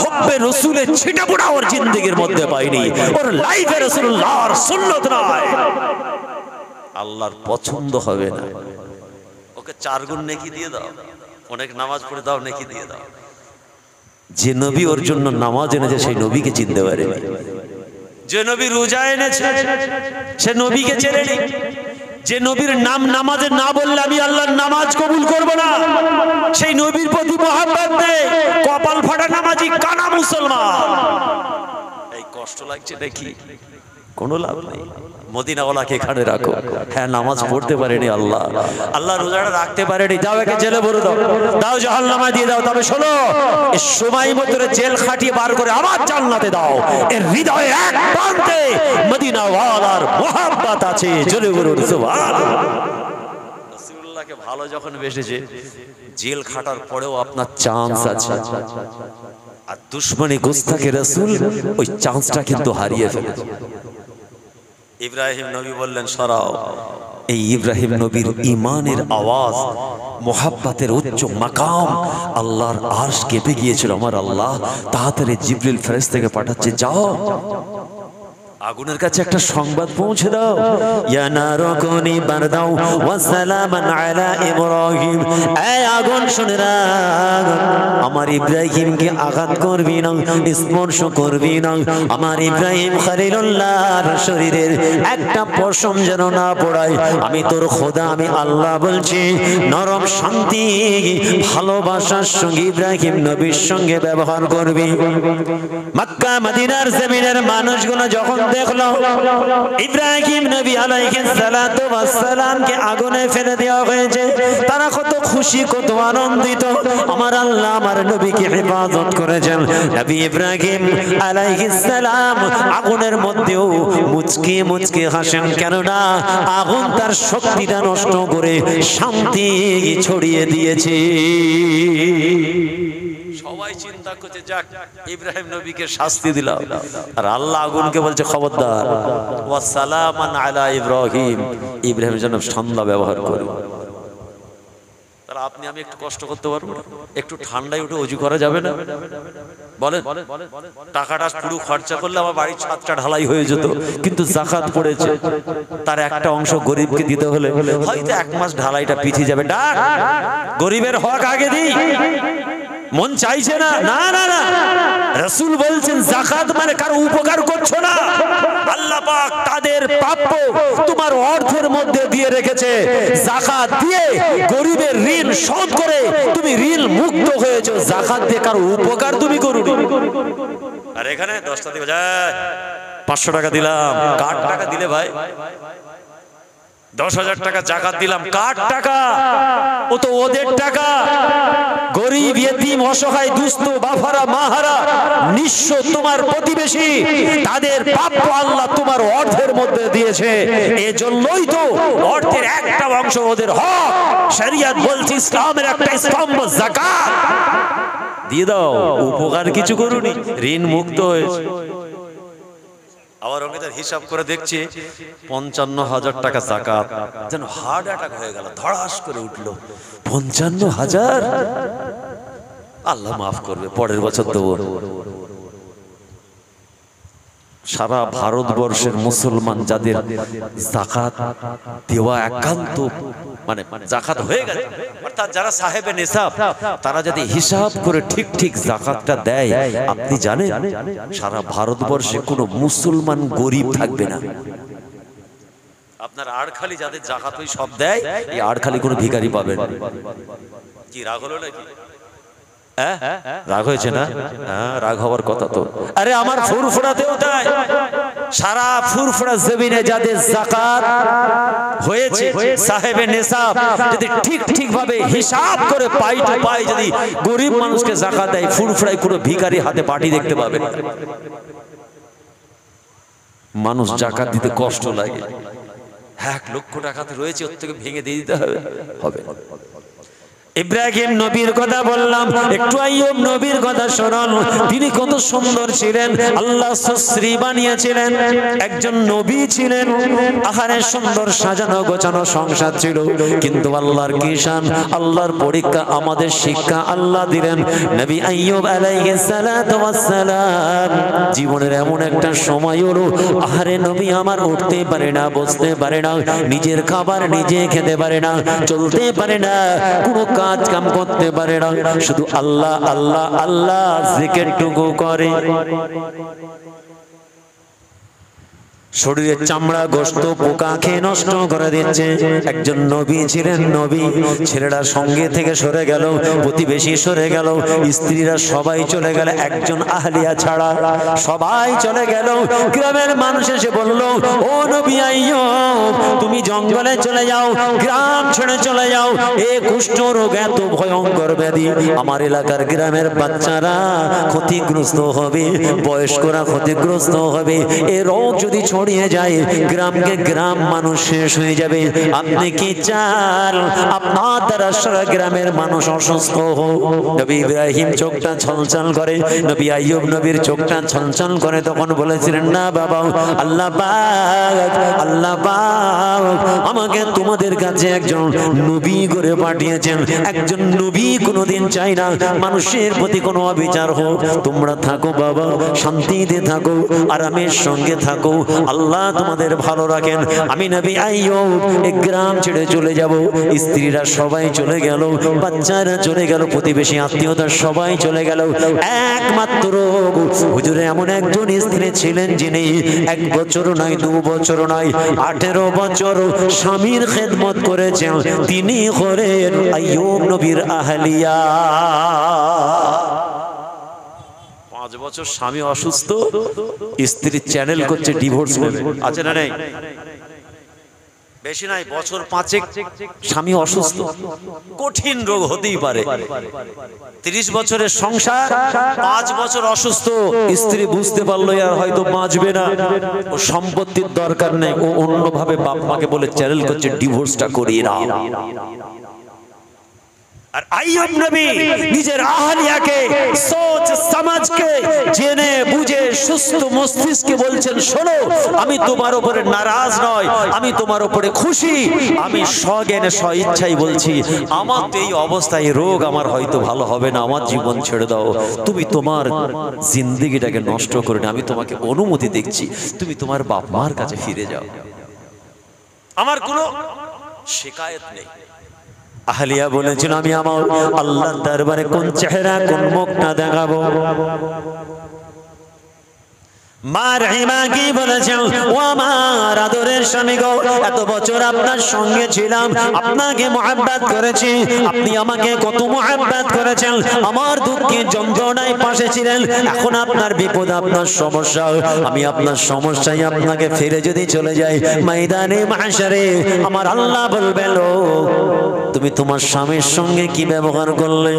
হুব্বে রাসূলের ছিটাফোঁটা ওর জিন্দেগির মধ্যে পাইনি, ওর লাইফে রাসূলুল্লাহর সুন্নাত নাই, আল্লাহর পছন্দ হবে না। ওকে 4 গুণ নেকি দিয়ে দাও, অনেক নামাজ পড়ে দাও, নেকি দিয়ে দাও। যে নবী ওর জন্য নামাজ এনেছে সেই নবীকে চিনতে পারেনি, যে নবী রোজা এনেছে সে নবীকে চেনেনি, যে নবীর নাম নামাজে না বললে আমি আল্লাহর নামাজ কবুল করব না, সেই নবীর প্রতি মহব্বত নেই, কপাল ফাটা নামাজি কানা মুসলমান। এই কষ্ট লাগছে দেখি, কোনো লাভ নেই। মদিনাওয়ালাকে এখানে রাখো, হ্যাঁ নামাজ পড়তে পারেনি আল্লাহ, আল্লাহ রোজাটা রাখতে পারেনি, যাও একে জেলে ভরে দাও, দাও জাহান্নামে দিয়ে দাও, তবে শোনো এই সময় মতো জেল খাটিয়ে বার করে আমার জান্নাতে দাও। এর হৃদয়ে এক প্রান্তে মদিনাওয়ালার মোহাব্বত আছে, জোরে বলুন সুবহানাল্লাহ। রাসূলুল্লাহকে ভালো যখন বেসেছে, জেল খাটার পরেও আপনার চান্স আছে, আর দুশমনি গোস্তাকে রাসূল ওই চান্সটা কিন্তু হারিয়ে ফেলেছে। ইব্রাহিম নবী বললেন সরাও। এই ইব্রাহিম নবীর ঈমানের আওয়াজ, মোহাব্বতের উচ্চ মাকাম, আল্লাহর আরশ কেঁপে গিয়েছিল। আমার আল্লাহ তাড়াতাড়ি জিবরিল ফেরেশতাকে পাঠাচ্ছে, যাও আগুনের কাছে একটা সংবাদ পৌঁছে দাও, ইয়া নারু কুনি বারদাও ওয়া সালামান আলা ইব্রাহিম। এই আগুন শুনে রাখ, আমার ইব্রাহিমকে আঘাত করবি না, স্পর্শ করবি না, আমার ইব্রাহিম খলিলুল্লাহর শরীরের একটা পশম যেন না পড়ায়। আমি তোর খোদা, আমি আল্লাহ বলছি, নরম শান্তি ভালোবাসার সঙ্গে ইব্রাহিম নবীর সঙ্গে ব্যবহার করবি। মক্কা মদিনার জমিনের মানুষগুলো যখন দেখলো ইব্রাহিম নবী আলাইহিস সালাতু ওয়াস সালামকে আগুনে ফেলে দেওয়া হয়েছে, তারা কত খুশি, কত আনন্দিত। আমার আল্লাহ আমার নবীকে হেফাজত করেছেন। নবী ইব্রাহিম আলাইহিস সালাম আগুনের মধ্যেও মুচকি মুচকি হাসেন, কেননা আগুন তার শক্তিটা নষ্ট করে শান্তি ছড়িয়ে দিয়েছে। সবাই চিন্তা করছে যাক ইব্রাহিম নবীকে শাস্তি দিলাম, আর আল্লাহ আগুনকে বলছে খবরদার, ওয়া সালামান আলা ইব্রাহিম, ইব্রাহিমের জন্য ঠান্ডা ব্যবহার করো। তাহলে আপনি আমি একটু কষ্ট করতে পারবো না? একটু ঠান্ডায় উঠে ওযু করা যাবে না? বলেন, টাকাটা পুরো খরচা করলে আমার বাড়ির ছাদটা ঢালাই হয়ে যেত, কিন্তু যাকাত পড়েছে, তার একটা অংশ গরিবকে দিতে হলে হয়তো 1 মাস ঢালাইটা পিছিয়ে যাবে। ডাক গরিবের হক আগে দিই, মন চাইছে না, না না না, রাসূল বলছেন যাকাত মানে কারো উপকার করছো না, আল্লাহ পাক তাদের প্রাপ্য তোমার অর্থের মধ্যে দিয়ে রেখেছে। যাকাত দিয়ে গরিবের ঋণ শোধ করে তুমি ঋণ মুক্ত হয়েছো, যাকাত দিয়ে কারো উপকার তুমি করোনি। আর এখানে 10টা দিবে যায় 500 টাকা দিলাম, কার টাকা দিলে ভাই? 10,000 টাকা যাকাত দিলাম, কার টাকা? ও তো ওদের টাকা। গরিব, ইয়েতিম, অসহায়, দুস্থ, বাফারা, মাহারা, নিঃস্ব তোমার প্রতিবেশী, তাদের প্রাপ্য আল্লাহ তোমার অর্থের মধ্যে দিয়েছে। এজন্যই তো অর্থের একটা অংশ ওদের হক। শরীয়ত বলছে ইসলামের একটা স্তম্ভ যাকাত দিয়ে দাও। উপকার কিছু করুনি, ঋণ মুক্ত হয়েছে। আবার অঙ্কিতার হিসাব করে দেখছি 55,000 টাকা যাকাত, যেন হার্ট অ্যাটাক হয়ে গেল, ধড়াস করে উঠলো। 55,000, আল্লাহ মাফ করবে, পরের বছর দেবো। সারা ভারতবর্ষের মুসলমান যাদের যাকাত দেওয়া একান্ত মানে যাকাত হয়ে গেছে, অর্থাৎ যারা সাহেবে নিসাব, তারা যদি হিসাব করে ঠিক ঠিক যাকাতটা দেয়, আপনি জানেন সারা ভারতবর্ষে কোনো মুসলমান গরিব থাকবে না। আপনার আড়খালি যাদের যাকাত ওই সব দেয়, এই আড়খালি কোনো ভিখারি পাবেন। কি রাগ হলো নাকি? রাগ হয়েছে না? রাগ হওয়ার কথা তো। আরে আমার ফুরফুরাতেও তাই, সারা ফুরফুরা জমিনে যাদের যাকাত হয়েছে সাহেবে নিসাব, যদি ঠিক ঠিক ভাবে হিসাব করে পাই টু পাই যদি গরিব মানুষকে যাকাত দেয়, ফুরফুরায় কোনো ভিখারি হাতে পাটি দেখতে পাবেন। মানুষ যাকাত দিতে কষ্ট লাগে, 1 লক্ষ টাকাতে রয়েছে, ওর থেকে ভেঙে দিয়ে দিতে হবে। ইব্রাহিম নবীর কথা বললাম, একটু আইয়ুব নবীর কথা শুনুন। তিনি কত সুন্দর ছিলেন, আল্লাহ সুশ্রী বানিয়েছিলেন, একজন নবী ছিলেন। আহারে সুন্দর সাজানো গোছানো সংসার ছিল, কিন্তু আল্লাহর কি শান, আল্লাহর পরীক্ষা, আমাদের শিক্ষা আল্লাহ দিলেন। নবী আইয়ুব আলাইহিস সালাতু ওয়াস সালাম জীবনের এমন একটা সময় হলো, আহারে নবী আমার উঠতে পারে না, বসতে পারে না, নিজের খাবার নিজে খেতে পারে না, চলতে পারে না, কোনো কাজ কাম করতে পারে না, শুধু আল্লাহ আল্লাহ আল্লাহ জিকিরটুকু করে। শরীরের চামড়া গোশত পোকা খেয়ে নষ্ট করে দিচ্ছে। একজন নবী ছিলেন, নবী। ছেলেরা সঙ্গে থেকে সরে গেল, প্রতিবেশী সরে গেল, স্ত্রীরা সবাই চলে গেল, একজন আহলিয়া ছাড়া সবাই চলে গেল। গ্রামের মানুষ এসে বলল, ও নবী আইয়ুব, তুমি জঙ্গলে চলে যাও, গ্রাম ছেড়ে চলে যাও, এ কুষ্ঠ রোগ এত ভয়ঙ্কর ব্যাধি, আমার এলাকার গ্রামের বাচ্চারা ক্ষতিগ্রস্ত হবে, বয়স্করা ক্ষতিগ্রস্ত হবে, এ রোগ যদি ছড়িয়ে যায় গ্রামকে গ্রাম মানুষ শেষ হয়ে যাবে। আপনি কি চান আপনার দ্বারা সারা গ্রামের মানুষ অসুস্থ হোক? নবী ইব্রাহিম চোখটা ছলছল করে, নবী আইয়ুব নবীর চোখটা ছলছল করে, তখন বলেছিলেন, না বাবা, আল্লাহ পাক, আল্লাহ পাক আমাকে তোমাদের কাছে একজন নবী করে পাঠিয়েছেন। একজন নবী কোনোদিন চাই না মানুষের প্রতি কোনো অবিচার হোক। তোমরা থাকো বাবা, শান্তিতে থাকো, আরামের সঙ্গে থাকো, আল্লাহ তোমাদের ভালো রাখেন। আমি নবী আইয়ুব এক গ্রাম ছেড়ে চলে যাব। স্ত্রীরা সবাই চলে গেল, বাচ্চারা চলে গেল, প্রতিবেশী আত্মীয়তা সবাই চলে গেল। একমাত্র হুজুরে এমন একজন স্ত্রী ছিলেন যিনি 1 বছর নয়, 2 বছর নয়, 18 বছর স্বামীর খেদমত করেছেন। তিনি হলেন আইয়ুব নবীর আহলিয়া। 5 বছর স্বামী অসুস্থ, স্ত্রী চ্যানেল করছে ডিভোর্স নেবে, আছে না নেই? বেশি নাই, বছর 5 স্বামী অসুস্থ, কঠিন রোগ হতেই পারে। 30 বছরের সংসার, 5 বছর অসুস্থ, স্ত্রী বুঝতে পারলো আর হয়তো বাঁচবে না, ও সম্পত্তির দরকার নেই, ও অন্যভাবে বাপ মাকে বলে চ্যানেল করছে ডিভোর্সটা করিয়ে নাও। আর আইয়ুব নবী নিজের আহলিয়াকে সোচ সমাজকে জেনে বুঝে সুস্থ মস্তিষ্কে বলছেন, শোনো, আমি তোমার উপরে নারাজ নয়, আমি তোমার উপরে খুশি, আমি স্বজ্ঞানে স্ব ইচ্ছাই বলছি, আমার তো এই অবস্থায় রোগ আমার হয়তো ভালো হবে না, আমার জীবন ছেড়ে দাও, তুমি তোমার জিন্দেগিটাকে নষ্ট করে না, আমি তোমাকে অনুমতি দিচ্ছি, তুমি তোমার বাপ মার কাছে ফিরে যাও, আমার কোনো শিকায়ত নেই। আহলিয়া বলেছিল, আমি আমার আল্লাহর দরবারে কোন চেহারা কোন মুখটা দেখাবো? মার হিমা কি বলেছেন, ও আমার আদরের স্বামী গো, এত বছর আপনার সঙ্গে ছিলাম, আপনাকে মুহাব্বত করেছি, আপনি আমাকে কত মুহাব্বত করেছেন, আমার দুঃখে যন্ত্রণায় পাশে ছিলেন, এখন আপনার বিপদ, আপনার সমস্যা, আমি আপনার সমস্যায় আপনাকে ফিরে যদি চলে যাই ময়দানে মাহশারে, আমার আল্লাহ বলবেন, তুমি তোমার স্বামীর সঙ্গে কি ব্যবহার করলে?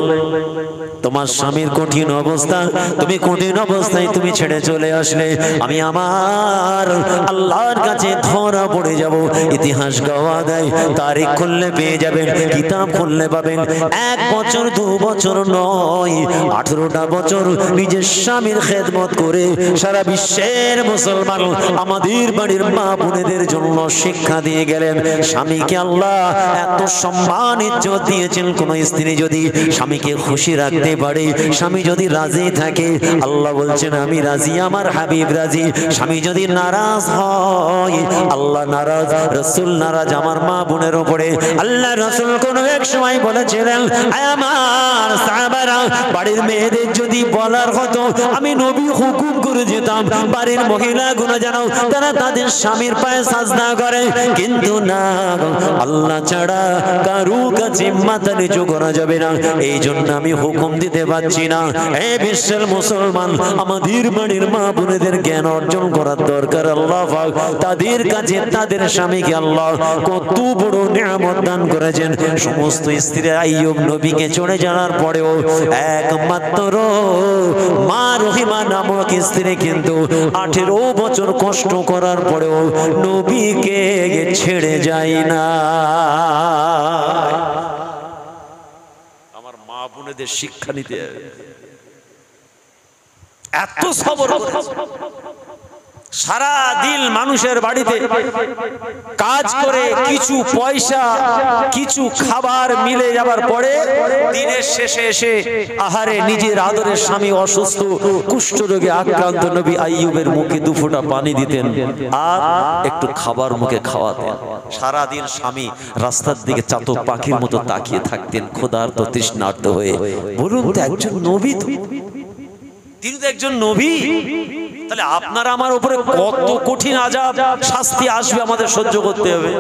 তোমার স্বামীর কঠিন অবস্থা, তুমি কঠিন অবস্থায় তুমি ছেড়ে চলে আসলে, আমি আমার আল্লাহর কাছে ধরা পড়ে যাব। ইতিহাস গাওয়া দেয়, তারিখ খুললে পেয়ে যাবেন, কিতাব খুললে পাবেন, 1 বছর 2 বছর নয়, 18টা বছর নিজের স্বামীর খেদমত করে সারা বিশ্বের মুসলমান আমাদের বাড়ির মা বোনেদের জন্য শিক্ষা দিয়ে গেলেন। স্বামীকে আল্লাহ এত সম্মান মান ইজ্জত দিয়েছেন। কোন স্ত্রী যদি স্বামীকে খুশি রাখতে পারে, স্বামী যদি রাজি থাকে, আল্লাহ বলছেন আমি রাজি, আমার হাবিব রাজি। স্বামী যদি নারাজ হয়, আল্লাহ নারাজ, রাসূল নারাজ আমার মা বোনের উপরে। আল্লাহ রাসূল কোন এক সময় বলেছিলেন, আমার সাহাবারা বাড়ির মেয়েদের যদি বলার হতো, আমি নবী হুকুম করে যেতাম বাড়ির মহিলাগুলো যেন তারা তাদের স্বামীর পায়ে সাজদা করে, কিন্তু না, আল্লাহ ছাড়া কারো কাছে মাথা নিচু করা যাবে না। এই জন্য আমি হুকুম দিতে পারছি না। এই বিশ্বের মুসলমান, আমাদের বাড়ির মা বোনেদের জ্ঞান অর্জন করার দরকার। আল্লাহ পাক তাদের কাছে তাদের স্বামীকে আল্লাহ কত বড় নিয়ামত দান করেছেন। সমস্ত স্ত্রী আইয়ুব নবীকে চলে যাওয়ার পরেও একমাত্র মা রহিমা নামক স্ত্রী কিন্তু 18 বছর কষ্ট করার পরেও নবীকে ছেড়ে যায় না। আমার মা বোনেদের শিক্ষা নিতে হবে, এত সবর করে সারা দিন মানুষের বাড়িতে কাজ করে কিছু পয়সা কিছু খাবার মিলে যাবার পরে দিনের শেষে এসে আহারে নিজের আদরের স্বামী অসুস্থ কুষ্ঠরোগে আক্রান্ত, নবী আইয়ুবের মুখে 2 ফোঁটা পানি দিতেন আর একটু খাবার মুখে খাওয়াতেন। সারা দিন স্বামী রাস্তার দিকে চাতক পাখির মতো তাকিয়ে থাকতেন ক্ষুধার্ত তৃষ্ণার্ত হয়ে। বলুন তো, একজন নবী, তিনি তো একজন নবী। তাহলে আপনারা আমার উপরে কত কঠিন আযাব শাস্তি আসবে আমাদের সহ্য করতে হবে।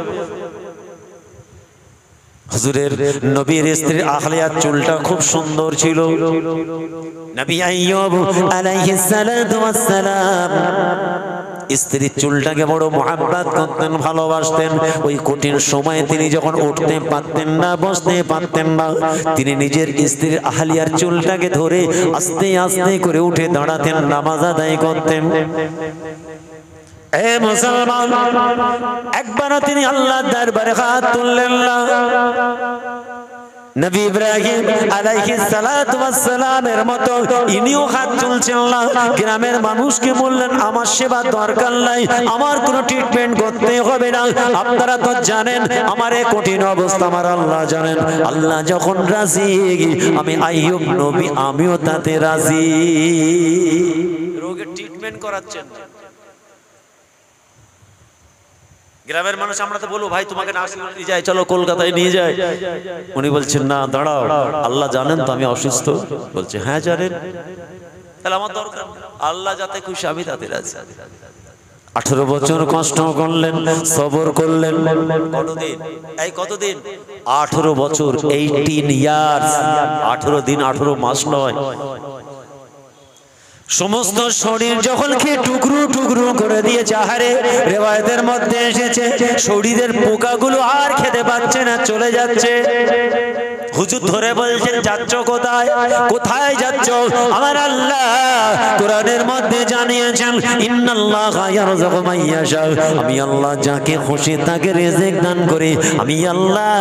হুজুরের নবীর স্ত্রীর আহলিয়ার চুলটা খুব সুন্দর ছিল। নবী আইয়ুব আলাইহিস সালাতু ওয়াস সালাম স্ত্রীর চুলটাকে বড় মহব্বত করতেন, ভালোবাসতেন। ওই কঠিন সময়ে তিনি যখন উঠতে পারতেন না, বসতে পারতেন না, তিনি নিজের স্ত্রীর আহলিয়ার চুলটাকে ধরে আস্তে আস্তে করে উঠে দাঁড়াতেন, নামাজ আদায় করতেন। এ মুসলমান, একবারও তিনি আল্লাহর দরবারে হাত তুললেন না। নবী ইব্রাহিম আলাইহিস সালাতু ওয়াস সালামের মতো ইনিও হাত তুলছেন না। গ্রামের মানুষকে বললেন আমার সেবা দরকার নাই, আমার কোনো ট্রিটমেন্ট করতে হবে না। আপনারা তো জানেন আমার এই কঠিন অবস্থা আমার আল্লাহ জানেন। আল্লাহ যখন রাজি, আমি আইয়ুব নবী আমিও তাতে রাজি। রোগের ট্রিটমেন্ট করাচ্ছেন। গ্রামের মানুষ আমরা তো বলবো ভাই তোমাকে নার্সিং হোমে নিয়ে যায়, চলো কলকাতায় নিয়ে যায়। উনি বলছেন না দাঁড়াও, আল্লাহ জানেন তো আমি অসুস্থ। বলছে হ্যাঁ জানেন, তাহলে আমার দরকার, আল্লাহ যাতে খুশি আমি তাতে রাজি। 18 বছর কষ্ট করলেন, সবর করলেন। কতদিন? এই কতদিন? 18 বছর, 18 ইয়ার্স। 18 দিন 18 মাস নয়। সমস্ত শরীর যখন খেয়ে টুকরো টুকরো করে দিয়েছে, আহারে রিওয়ায়াতের মধ্যে এসেছে শরীরের পোকাগুলো আর খেতে পাচ্ছে না, চলে যাচ্ছে। হুজুর ধরে বলছেন যাচ্ছ কোথায়? কোথায় যাচ্ছ? আমার আল্লাহ কোরআনের মধ্যে জানিয়েছেন ইন্নাল্লাহা ইয়ারযুকু মান ইয়াশা, আমি আল্লাহ যাকে খুশি তাকে রিজিক দান করি। আমি আল্লাহ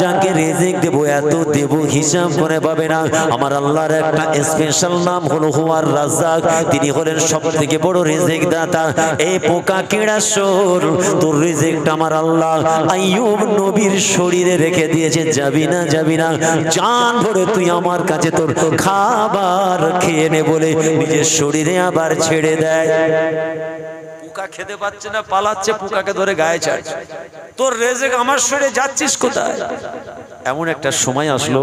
যাকে রিজিক দেব এত দেব হিসাব করে পাবে না। আমার আল্লাহর একটা স্পেশাল নাম হলো হুয়ার রাজ্জাক, তিনি হলেন সবথেকে বড় রিজিক দাতা। এই পোকা কিড়া সর তোর রিজিকটা আমার আল্লাহ আইয়ুব নবীর শরীরে রেখে দিয়েছে, যাবি না যাবি না, জান ভরে তুই আমার কাছে তোর খাবার খেয়ে নে বলে নিজের শরীরে আবার ছেড়ে দেয়। পোকা খেতে পাচ্ছে না, পালাচ্ছে, পোকাকে ধরে গায়ে ছাড়ছে। তোর রিজিক আমার শরীরে, যাচ্ছিস কোথায়? এমন একটা সময় আসলো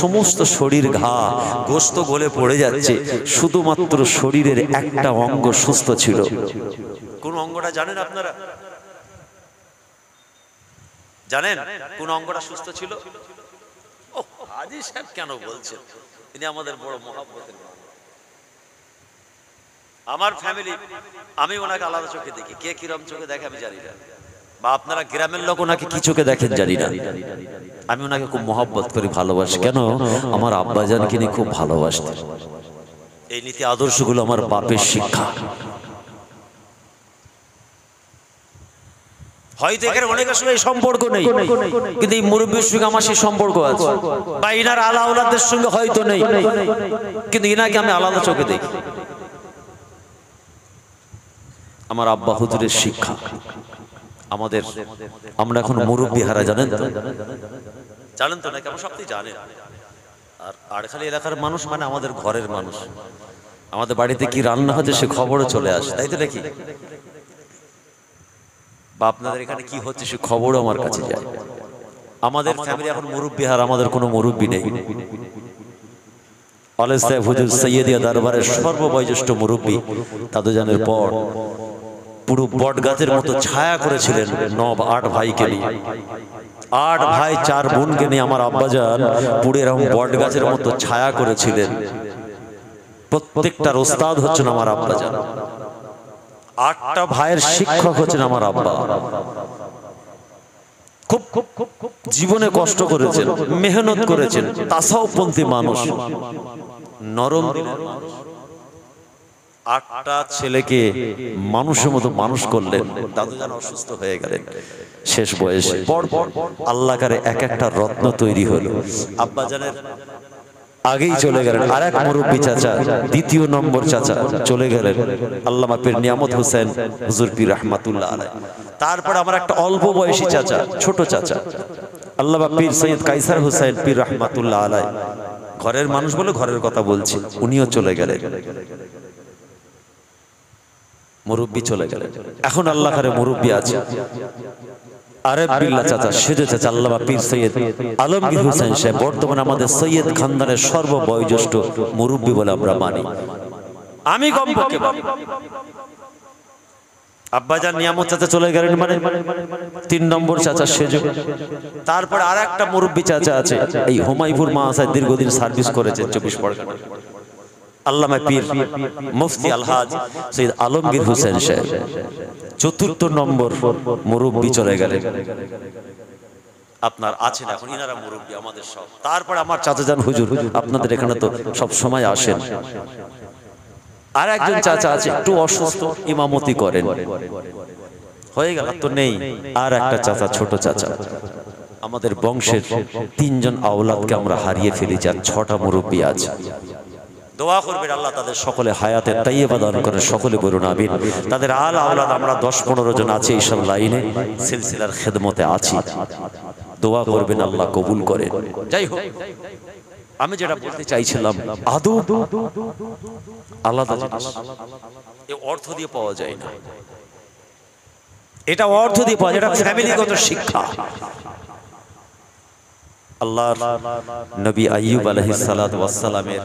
সমস্ত শরীর ঘা, গোশত গলে পড়ে যাচ্ছে, শুধুমাত্র শরীরের একটা অঙ্গ সুস্থ ছিল। কোন অঙ্গটা জানেন আপনারা? জানেন কোন অঙ্গটা সুস্থ ছিল? ও হাজী সাহেব কেন বলছেন? তিনি আমাদের বড় মহব্বতের। আমার ফ্যামিলি, আমি ওনাকে আলাদা চোখে দেখি, কে কিরম চোখে দেখে আমি জানি না, বা আপনারা গ্রামের লোক ওনাকে কি চোখে দেখেন জানি না। আমি ওনাকে খুব মহব্বত করি, ভালোবাসি। কেন? আমার আব্বাজানকে নিয়ে খুব ভালোবাসতেন। এই নীতি আদর্শগুলো আমার বাপের শিক্ষা। হয়তো এখানে অনেকের সঙ্গে সম্পর্ক নেই, কিন্তু এই মুরব্বীর সঙ্গে আমার সেই সম্পর্ক আছে, বা ইনার আলা আওলাদের সঙ্গে হয়তো নেই, কিন্তু ইনাকে আমি আলাদা চোখে দেখি। আমার আব্বা হুজুরের শিক্ষা আমাদের, আমরা এখন মুরব্বী হারা, জানেন তো? জানেন তো নাকি? আমরা সবটাই জানেন। আর আড়খালি এলাকার মানুষ মানে আমাদের ঘরের মানুষ। আমাদের বাড়িতে কি রান্না হচ্ছে সে খবরও চলে আসে, তাই তো নাকি? বা আপনাদের এখানে কি হচ্ছে সে খবরও আমার কাছে যায়। আমাদের ফ্যামিলি এখন মুরব্বী, আর আমাদের কোনো মুরব্বী নেই। আলেস সাহেব হুজুর সৈয়দিয়া দরবারের সর্ববয়োজ্যেষ্ঠ মুরব্বী দাদুজানের পর পুরো বট গাছের মতো ছায়া করেছিলেন 9-8 ভাইকে নিয়ে। 8 ভাই 4 বোনকে নিয়ে আমার আব্বাজান পুরো এরকম বট গাছের মতো ছায়া করেছিলেন। প্রত্যেকটার ওস্তাদ হচ্ছেন আমার আব্বাজান। 8টা ভাইয়ের শিক্ষক হচ্ছেন আমার আব্বা। খুব জীবনে কষ্ট করেছেন, মেহনত করেছেন, তাসাউফপন্থী মানুষ, নরম দিলের মানুষ। 8টা ছেলেকে মানুষের মতো মানুষ করলেন। দাদুজান অসুস্থ হয়ে গেলেন শেষ বয়সে। পর আল্লাহ কারে এক একটা রত্ন তৈরি হলো। আব্বাজানের আগেই চলে গেলেন আরেক মুরব্বী চাচা, 2 নম্বর চাচা চলে গেলেন আল্লামা পীর নিয়ামত হোসেন হুজুর পীর রাহমাতুল্লাহ আলাইহি। তারপর আমার একটা অল্প বয়সী চাচা, ছোট চাচা আল্লামা পীর সৈয়দ কাইসার হোসেন পীর রাহমাতুল্লাহ আলাইহি, ঘরের মানুষ বলে ঘরের কথা বলছি, উনিও চলে গেলেন। মুরব্বী চলে গেলেন। এখন আল্লাহ কারে মুরব্বী আছে আরেফ বিল্লাহ চাচা, সেজে চাচা আল্লামা পীর সৈয়দ আলমগীর হোসেন সাহেব বর্তমানে আমাদের সৈয়দ খানদানের সর্ববয়োজ্যেষ্ঠ মুরব্বী বলে আমরা মানি। আমি কমপক্ষে মানি। আব্বাজান নিয়ামত চাচা চলে গেলেন মানে 3 নম্বর চাচা সেজে। তারপর আর একটা মুরব্বী চাচা আছে, এই হুমায়ুপুর মাদ্রাসায় দীর্ঘদিন সার্ভিস করেছেন 24 পরগনা, আল্লামা পীর মুফতি আলহাজ সৈয়দ আলমগীর হোসেন সাহেব 4র্থ নম্বর মুরব্বী চলে গেলেন। আপনার আছেন এখন ইনারা মুরব্বী আমাদের সব। তারপর আমার চাচাজান হুজুর, আপনাদের এখানে তো সব সময় আসেন। আর একজন চাচা আছে একটু অসুস্থ, ইমামতি করেন, হয়ে গেল তো নেই। আর একটা চাচা, ছোট চাচা। আমাদের বংশের 3 জন আওলাদকে আমরা হারিয়ে ফেলেছি, আর 6টা মুরব্বী আছে। দোয়া করবেন আল্লাহ তাদের সকলে হায়াতে তাইয়্যিবা দান করেন, সকলে বলুন আমিন। তাদের আল আওলাদ আমরা 10-15 জন আছে এইসব লাইনে সিলসিলার খেদমতে আছি। দোয়া করবেন আল্লাহ কবুল করেন। যাই হোক, আমি যেটা বলতে চাইছিলাম, আদব আলাদা জিনিস, এই অর্থ দিয়ে পাওয়া যায় না। এটা অর্থ দিয়ে পাওয়া যায়, এটা ফ্যামিলিগত শিক্ষা। আল্লাহর নবী আইয়ুব আলাইহিস সালাতু ওয়াস সালামের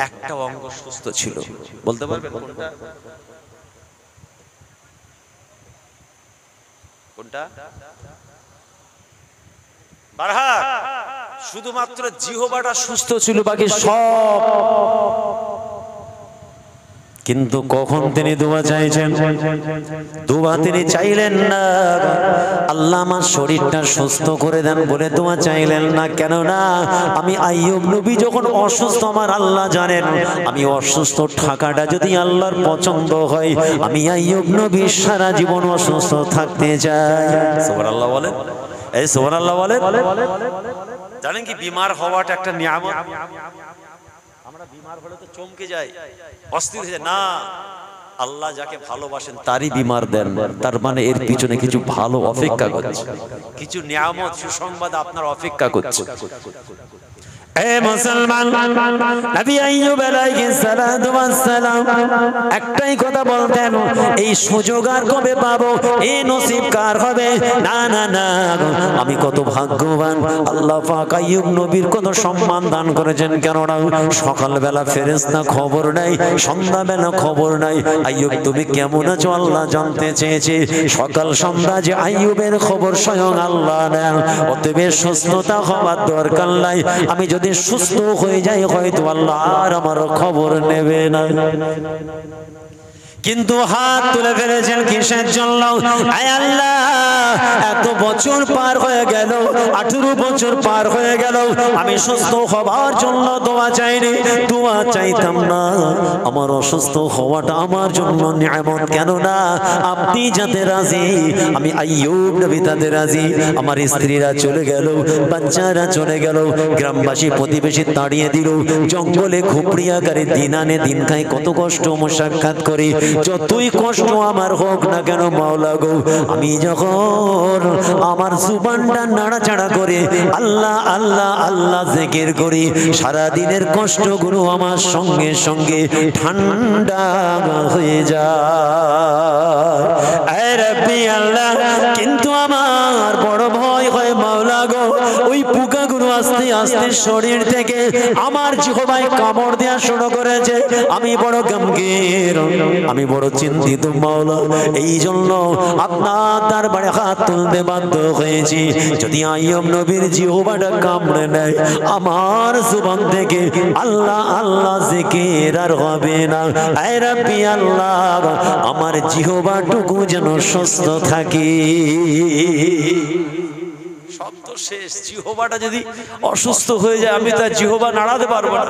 একটা অঙ্গ সুস্থ ছিল, বলতে পারবেন কোনটা? কোনটা? বারহা, শুধুমাত্র জিহ্বাটা সুস্থ ছিল, বাকি সব। কিন্তু কখন তিনি দোয়া চাইছেন? দোয়া তিনি চাইলেন না আল্লাহ আমার শরীরটা সুস্থ করে দেন বলে দোয়া চাইলেন না। কেন না? আমি আইয়ুব নবী যখন অসুস্থ, আমার আল্লাহ জানেন আমি অসুস্থ থাকাটা যদি আল্লাহর পছন্দ হয়, আমি আইয়ুব নবী সারা জীবন অসুস্থ থাকতে চাই। সুবহানাল্লাহ বলেন, এই সুবহানাল্লাহ বলেন। জানেন কি বিমার হওয়াটা একটা নিয়ামত? আমরা বিমার হলে তো চমকে যাই, অস্থির হয়ে যায়। না, আল্লাহ যাকে ভালোবাসেন তারই বিমার দেন, তার মানে এর পিছনে কিছু ভালো অপেক্ষা করছে, কিছু নিয়ামত সুসংবাদ আপনার অপেক্ষা করছে। এ মুসলমান, নবী আইয়ুব আলাইহিস সালাতু ওয়াস সালাম একটাই কথা বলতেন, এই সুযোগ আর কবে পাবো, এই নসিব কার হবে? না না না, আমি কত ভাগ্যবান, আল্লাহ পাক আইয়ুব নবীর কত সম্মান দান করেছেন। কেননা সকালবেলা ফেরেশতা খবর নাই, সন্ধ্যাবেলা খবর নাই, আইয়ুব তুমি কেমন আছো আল্লাহ জানতে চেয়েছে। সকাল সন্ধ্যা যে আইয়ুবের খবর স্বয়ং আল্লাহ নেন। অতএব সুস্থতা হওয়ার দরকার নাই, আমি যদি সুস্থ হয়ে যায় হয়তো আল্লাহ আর আমার খবর নেবে না। কিন্তু হাত তুলে ফেলেছেন কিসের জন্য? আয় আল্লাহ, এত বছর পার হয়ে গেল, 18 বছর পার হয়ে গেল, আমি সুস্থ হবার জন্য দোয়া চাইনি, দোয়া চাইতাম না। আমার অসুস্থ হওয়াটা আমার জন্য নিয়ামত। কেন না আপনি যাতে রাজি, আমি আইয়ুব নবী তাতে রাজি। আমার স্ত্রীরা চলে গেল, বাচ্চারা চলে গেল, গ্রামবাসী প্রতিবেশী তাড়িয়ে দিল, জঙ্গলে খুপড়িয়া করে দিন আনে দিন খাই, কত কষ্ট মশাক্কাত করি। যতই কষ্ট আমার হোক না কেন মাওলা গো, আমি যখন আমার জুবানটা নাড়াচাড়া করে আল্লাহ আল্লাহ আল্লাহ জিকির করি, সারা দিনের কষ্টগুলো আমার সঙ্গে সঙ্গে ঠান্ডা হয়ে যায়। এ রব্বি আল্লাহ, কিন্তু আমার বড় ভয় হয় মাওলা গো, ওই পোকাগুলো আস্তে আস্তে শরীর থেকে আমার জিহ্বায় কামড় দেওয়া শুরু করেছে। আমি বড় গম্ভীর, আমি বড় চিন্তিত মাওলা। এই জন্য আপনার দরবারে হাত তুলতে বাধ্য হয়েছি। যদি আইয়ুব নবীর জিহ্বাটা কামড়ে নেয়, আমার জুবান থেকে আল্লাহ আল্লাহ জিকির আর হবে না। এ রব্বি আল্লাহ, আমার জিহ্বাটুকু যেন সুস্থ থাকে। সব তো শেষ, জিহ্বাটা যদি অসুস্থ হয়ে যায় আমি তার জিহ্বা নাড়াতে পারবো না।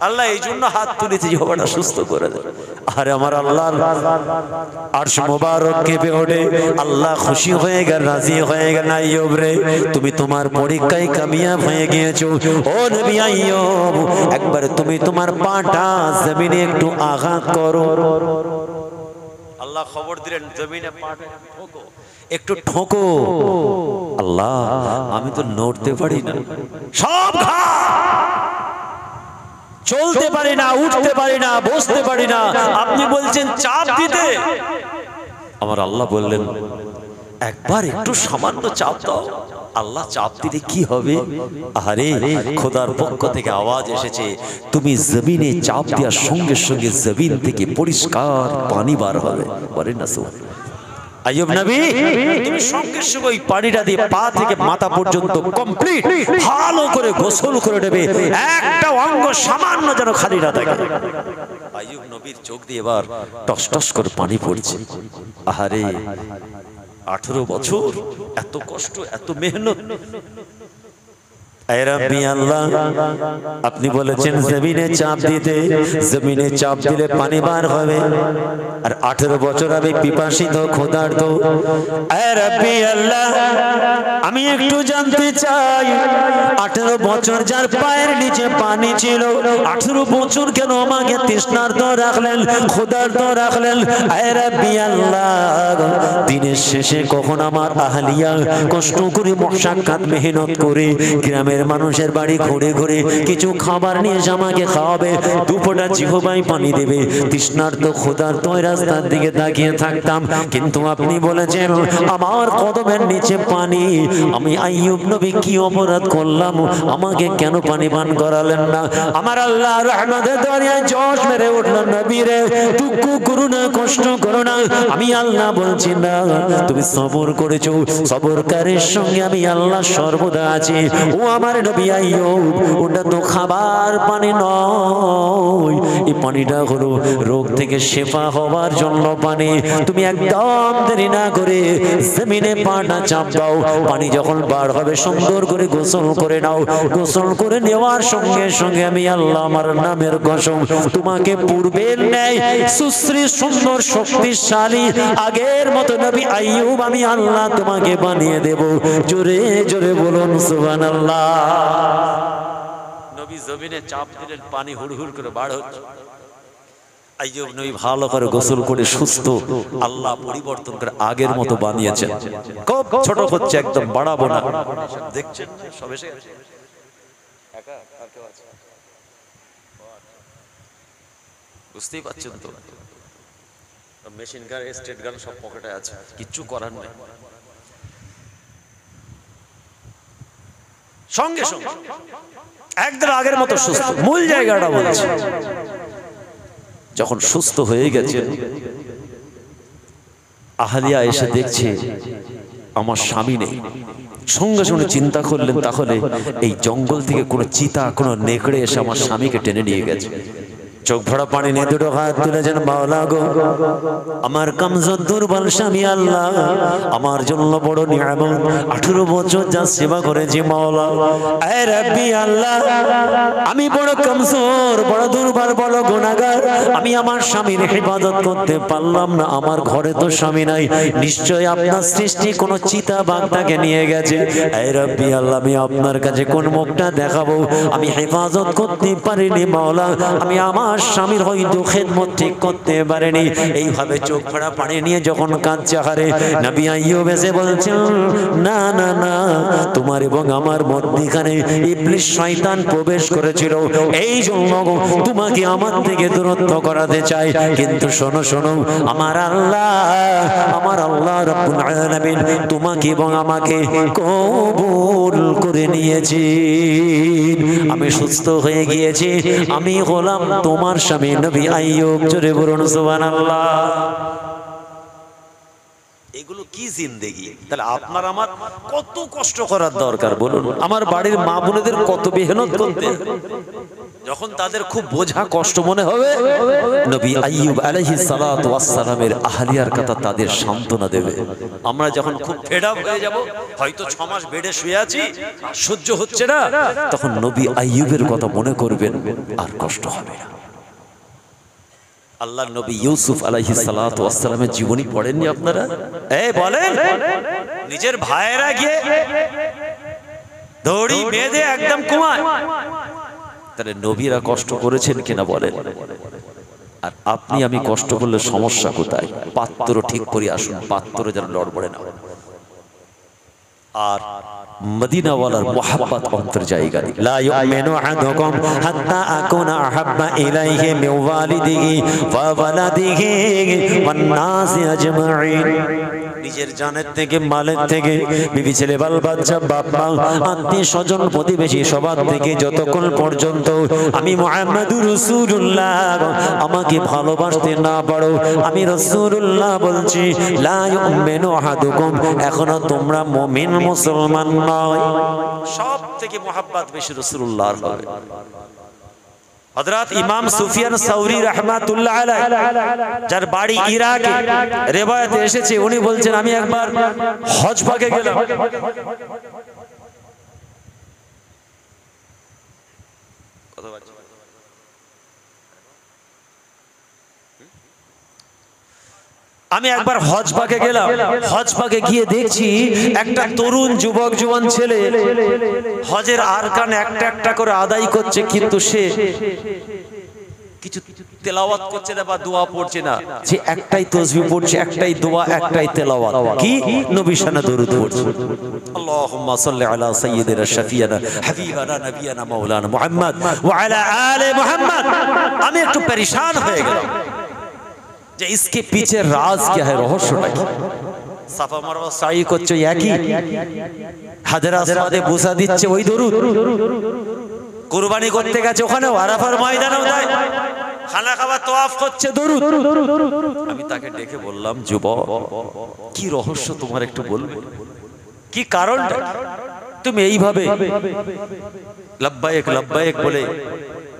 আল্লাহ এই জন্য হাত তুলেছে জিহ্বাটা সুস্থ করে দেয়। আরে আমার আল্লাহ আরশ মোবারক কেঁপে ওঠে, আল্লাহ খুশি হয়ে গেল, রাজি হয়ে গেল। আইয়ুব রে, তুমি তোমার পরীক্ষায় কামিয়াব হয়ে গিয়েছো। ও নবী আইয়ুব, একবার তুমি তোমার পাটা জমিনে একটু আঘাত করো। আল্লাহ খবর দিলেন, জমিনে পাটা ঠোকো, একটু ঠোকো। আল্লাহ, আমি তো নড়তে পারি না, সব ঘা, চলতে পারি না, উঠতে পারি না, বসতে পারি না। আপনি বলছেন চাপ দিতে। আমার আল্লাহ বললেন, একবার একটু সামান্য চাপ দাও। আল্লাহ চাপ দিলে কি হবে? আরে খোদার পক্ষ থেকে আওয়াজ এসেছে, তুমি জমিনে চাপ দেওয়ার সঙ্গে সঙ্গে জমিন থেকে পরিষ্কার পানি বার হবে। বলেন না সুবহানাল্লাহ। আইয়ুব নবী, তুমি সঙ্গে সঙ্গে ওই পানিটা দিয়ে পা থেকে মাথা পর্যন্ত কমপ্লিট ভালো করে গোসল করে নেবে, একটা অঙ্গ সামান্য যেন খালি না থাকে। আইয়ুব নবীর চোখ দিয়ে এবার টস টস করে পানি পড়ছে। আহারে, 18 বছর এত কষ্ট, এত মেহনত। এ রব্বি আল্লাহ, আপনি বলেছেন জমিনে চাপ দিতে, জমিনে চাপ দিলে পানি বার হবে। আর 18 বছর আমি পিপাসিত, ক্ষুধার্ত। এ রব্বি আল্লাহ, আমি একটু জানতে চাই, 18 বছর যার পায়ের নিচে পানি ছিল, 18 বছর কেন আমাকে তৃষ্ণার্ত রাখলেন, ক্ষুধার্ত রাখলেন? এ রব্বি আল্লাহ, দিনের শেষে কখন আমার আহলিয়া কষ্ট করে মশাক্কাত মেহনত করে গ্রামের মানুষের বাড়ি ঘুরে ঘুরে কিছু খাবার নিয়ে এসে আমাকে খাওয়াবে, দুপোটা জিহ্বায় পানি দেবে, তৃষ্ণার্ত ক্ষুধার্ত রাস্তার দিকে তাকিয়ে থাকতাম। কিন্তু আপনি বলেছেন আমার কদমের নিচে পানি। আমি আইয়ুব নবী কি অপরাধ করলাম? আমাকে কেন পানি পান করালেন না? আমার আল্লাহ রহমতের দরিয়ায় জোশ মেরে উঠল, নবী রে, দুঃখ করো না, কষ্ট করো না। আমি আল্লাহ বলছি না, তুমি সবর করেছো, সবরকারীর সঙ্গে আমি আল্লাহ সর্বদা আছি। ও আমার নবী আইয়ুব, ওটা তো খাবার পানি নয়, এই পানিটা হলো রোগ থেকে শেফা হওয়ার জন্য পানি। তুমি একদম দেরি না করে জমিনে পাটা চাপ দাও, পানি যখন বার হবে সুন্দর করে গোসল করে নাও। গোসল করে নেওয়ার সঙ্গে সঙ্গে আমি আল্লাহ আমার নামের কসম, তোমাকে পূর্বের ন্যায় সুশ্রী সুন্দর শক্তিশালী আগের মতো নবী আইয়ুব আমি আল্লাহ তোমাকে বানিয়ে দেব। জোরে জোরে বলুন সুবহানাল্লাহ। নবী জমিনে চাপ দিলেন, পানি হুড়হুড় করে বার হচ্ছে। আইয়ুব নবী ভালো করে গোসল করে সুস্থ, আল্লাহ পরিবর্তন করে আগের মতো বানিয়েছেন। খুব ছোট হচ্ছে, একদম বাড়াবো না। দেখছেন সব এসে গেছে। একা আর কেউ আছে? বুঝতেই পারছেন তো, মেশিন গান, স্টেট গান সব পকেটে আছে, কিচ্ছু করার নেই। সঙ্গে সঙ্গে একদম আগের মতো সুস্থ। মূল জায়গাটা বলছে, যখন সুস্থ হয়ে গেছে, আহলিয়া এসে দেখছে আমার স্বামী নেই। সঙ্গে সঙ্গে চিন্তা করলেন, তাহলে এই জঙ্গল থেকে কোনো চিতা, কোনো নেকড়ে এসে আমার স্বামীকে টেনে নিয়ে গেছে। চোখ ভরা পানি নিয়ে দুটো হাত তুলেছেন, মাওলা গো, আমার কমজোর দুর্বল স্বামী আল্লাহ আমার জন্য বড় নিয়ামত, 18 বছর যা সেবা করেছি মাওলা। এ রব্বি আল্লাহ, আমি বড় কমজোর, বড় দুর্বল, বড় গুনাহগার। আমি আমার স্বামীর ইবাদত করতে পারলাম না। আমার ঘরে তো স্বামী নাই, নিশ্চয় আপনার সৃষ্টি কোনো চিতা বাঘ তাকে নিয়ে গেছে। এ রব্বি আল্লাহ, আমি আপনার কাছে কোন মুখটা দেখাবো? আমি হেফাজত করতে পারিনি মাওলা। আমি আমার আমার স্বামীর হয়তো খেদমত ঠিক করতে পারেনি। এইভাবে চোখ ভরা পানি নিয়ে যখন কাঁদছে, হারে নবী আইয়ুব এসে বলছেন, না না না, তোমার এবং আমার মধ্যখানে ইবলিস শয়তান প্রবেশ করেছিল, এই জন্য তোমাকে আমার থেকে দূরত্ব করাতে চাই। কিন্তু শোনো শোনো, আমার আল্লাহ রাব্বুল আলামিন তোমাকে এবং আমাকে কবুল করে নিয়েছি। আমি সুস্থ হয়ে গিয়েছি, আমি হলাম তোমার স্বামী নবী আইয়ুব। জোরে বলুন সুবহানাল্লাহ। এগুলো কি জিন্দেগি? তাহলে আপনার আমার কত কষ্ট করার দরকার বলুন। আমার বাড়ির মা বোনেদের কত মেহনত করতে, যখন তাদের খুব বোঝা কষ্ট মনে হবে, নবী আইয়ুব আলাইহিস সালাতু ওয়াস সালামের আহলিয়ার কথা তাদের সান্ত্বনা দেবে। আমরা যখন খুব ফেড আপ হয়ে যাব, হয়তো 6 মাস বেডে শুয়ে আছি, সহ্য হচ্ছে না, তখন নবী আইয়ুবের কথা মনে করবেন, আর কষ্ট হবে না। আল্লাহর নবী ইউসুফ আলাইহিস সালাতু ওয়াস সালামের জীবনী পড়েননি আপনারা? এই বলেন, নিজের ভাইয়েরা গিয়ে দড়ি বেঁধে একদম কুমায়, তাহলে নবীরা কষ্ট করেছেন কিনা বলেন? আর আপনি আমি কষ্ট করলে সমস্যা কোথায়? পাত্র ঠিক করে আসুন, পাত্র যেন লড়বড়ে না। আর মদিনাওয়ালার মুহাব্বত অন্তর জায়গা দিই। লা ইউমিনু আহাদুকুম হাত্তা আকুনা আহাব্বা ইলাইহি মিন ওয়ালিদিহি ওয়া ওয়ালাদিহি ওয়ান নাসি আজমাইন। নিজের জানের থেকে, মালের থেকে, বিবি ছেলে বাল বাচ্চা বাপ মা আত্মীয় স্বজন প্রতিবেশী সবার থেকে যতক্ষণ পর্যন্ত আমি মুহাম্মাদুর রাসূলুল্লাহ আমাকে ভালোবাসতে না পারো, আমি রাসূলুল্লাহ বলছি, লা ইউমিনু আহাদুকুম, এখনো তোমরা মুমিন মুসলমান নয়। সব থেকে মুহাব্বত বেশি রাসূলুল্লাহর হবে। হযরত ইমাম সুফিয়ান সাউরি রাহমাতুল্লাহ আলাইহি, যার বাড়ি ইরাকে, রিওয়ায়াতে এসেছে, উনি বলছেন, আমি একবার হজ পাকে গেলাম। আমি একবার হজ পাকে গেলাম। হজ পাকে গিয়ে দেখছি একটা তরুণ যুবক জওয়ান ছেলে হজের আরকান একটা একটা করে আদায় করছে, কিন্তু সে কিছু তেলাওয়াত করছে না বা দোয়া পড়ছে না, সে একটাই তাসবিহ পড়ছে, একটাই দোয়া, একটাই তেলাওয়াত। কি? নবী শানে দরুদ পড়ছে। আল্লাহুম্মা সাল্লি আলা সাইয়্যিদিনা শাফিয়ানা হাবিবানা নবিয়ানা মাওলানা মুহাম্মদ ওয়া আলা আলি মুহাম্মদ। আমি একটু পরেশান হয়ে গেলাম যে इसके पीछे राज क्या है, রহস্যটা কি? সাফা মারওয়া সাই করছে একই, হাজরা আসওয়াদে বুসা দিচ্ছে ওই দরুদ, কুরবানি করতে গেছে ওখানেও, আরাফার ময়দানেও তাই, খানা খাওয়া তওয়াফ করছে দরুদ। আমি তাকে ডেকে বললাম, যুবক, কি রহস্য তোমার একটু বলবে? কি কারণটা? তুমি এইভাবে লব্বাইক লব্বাইক বলে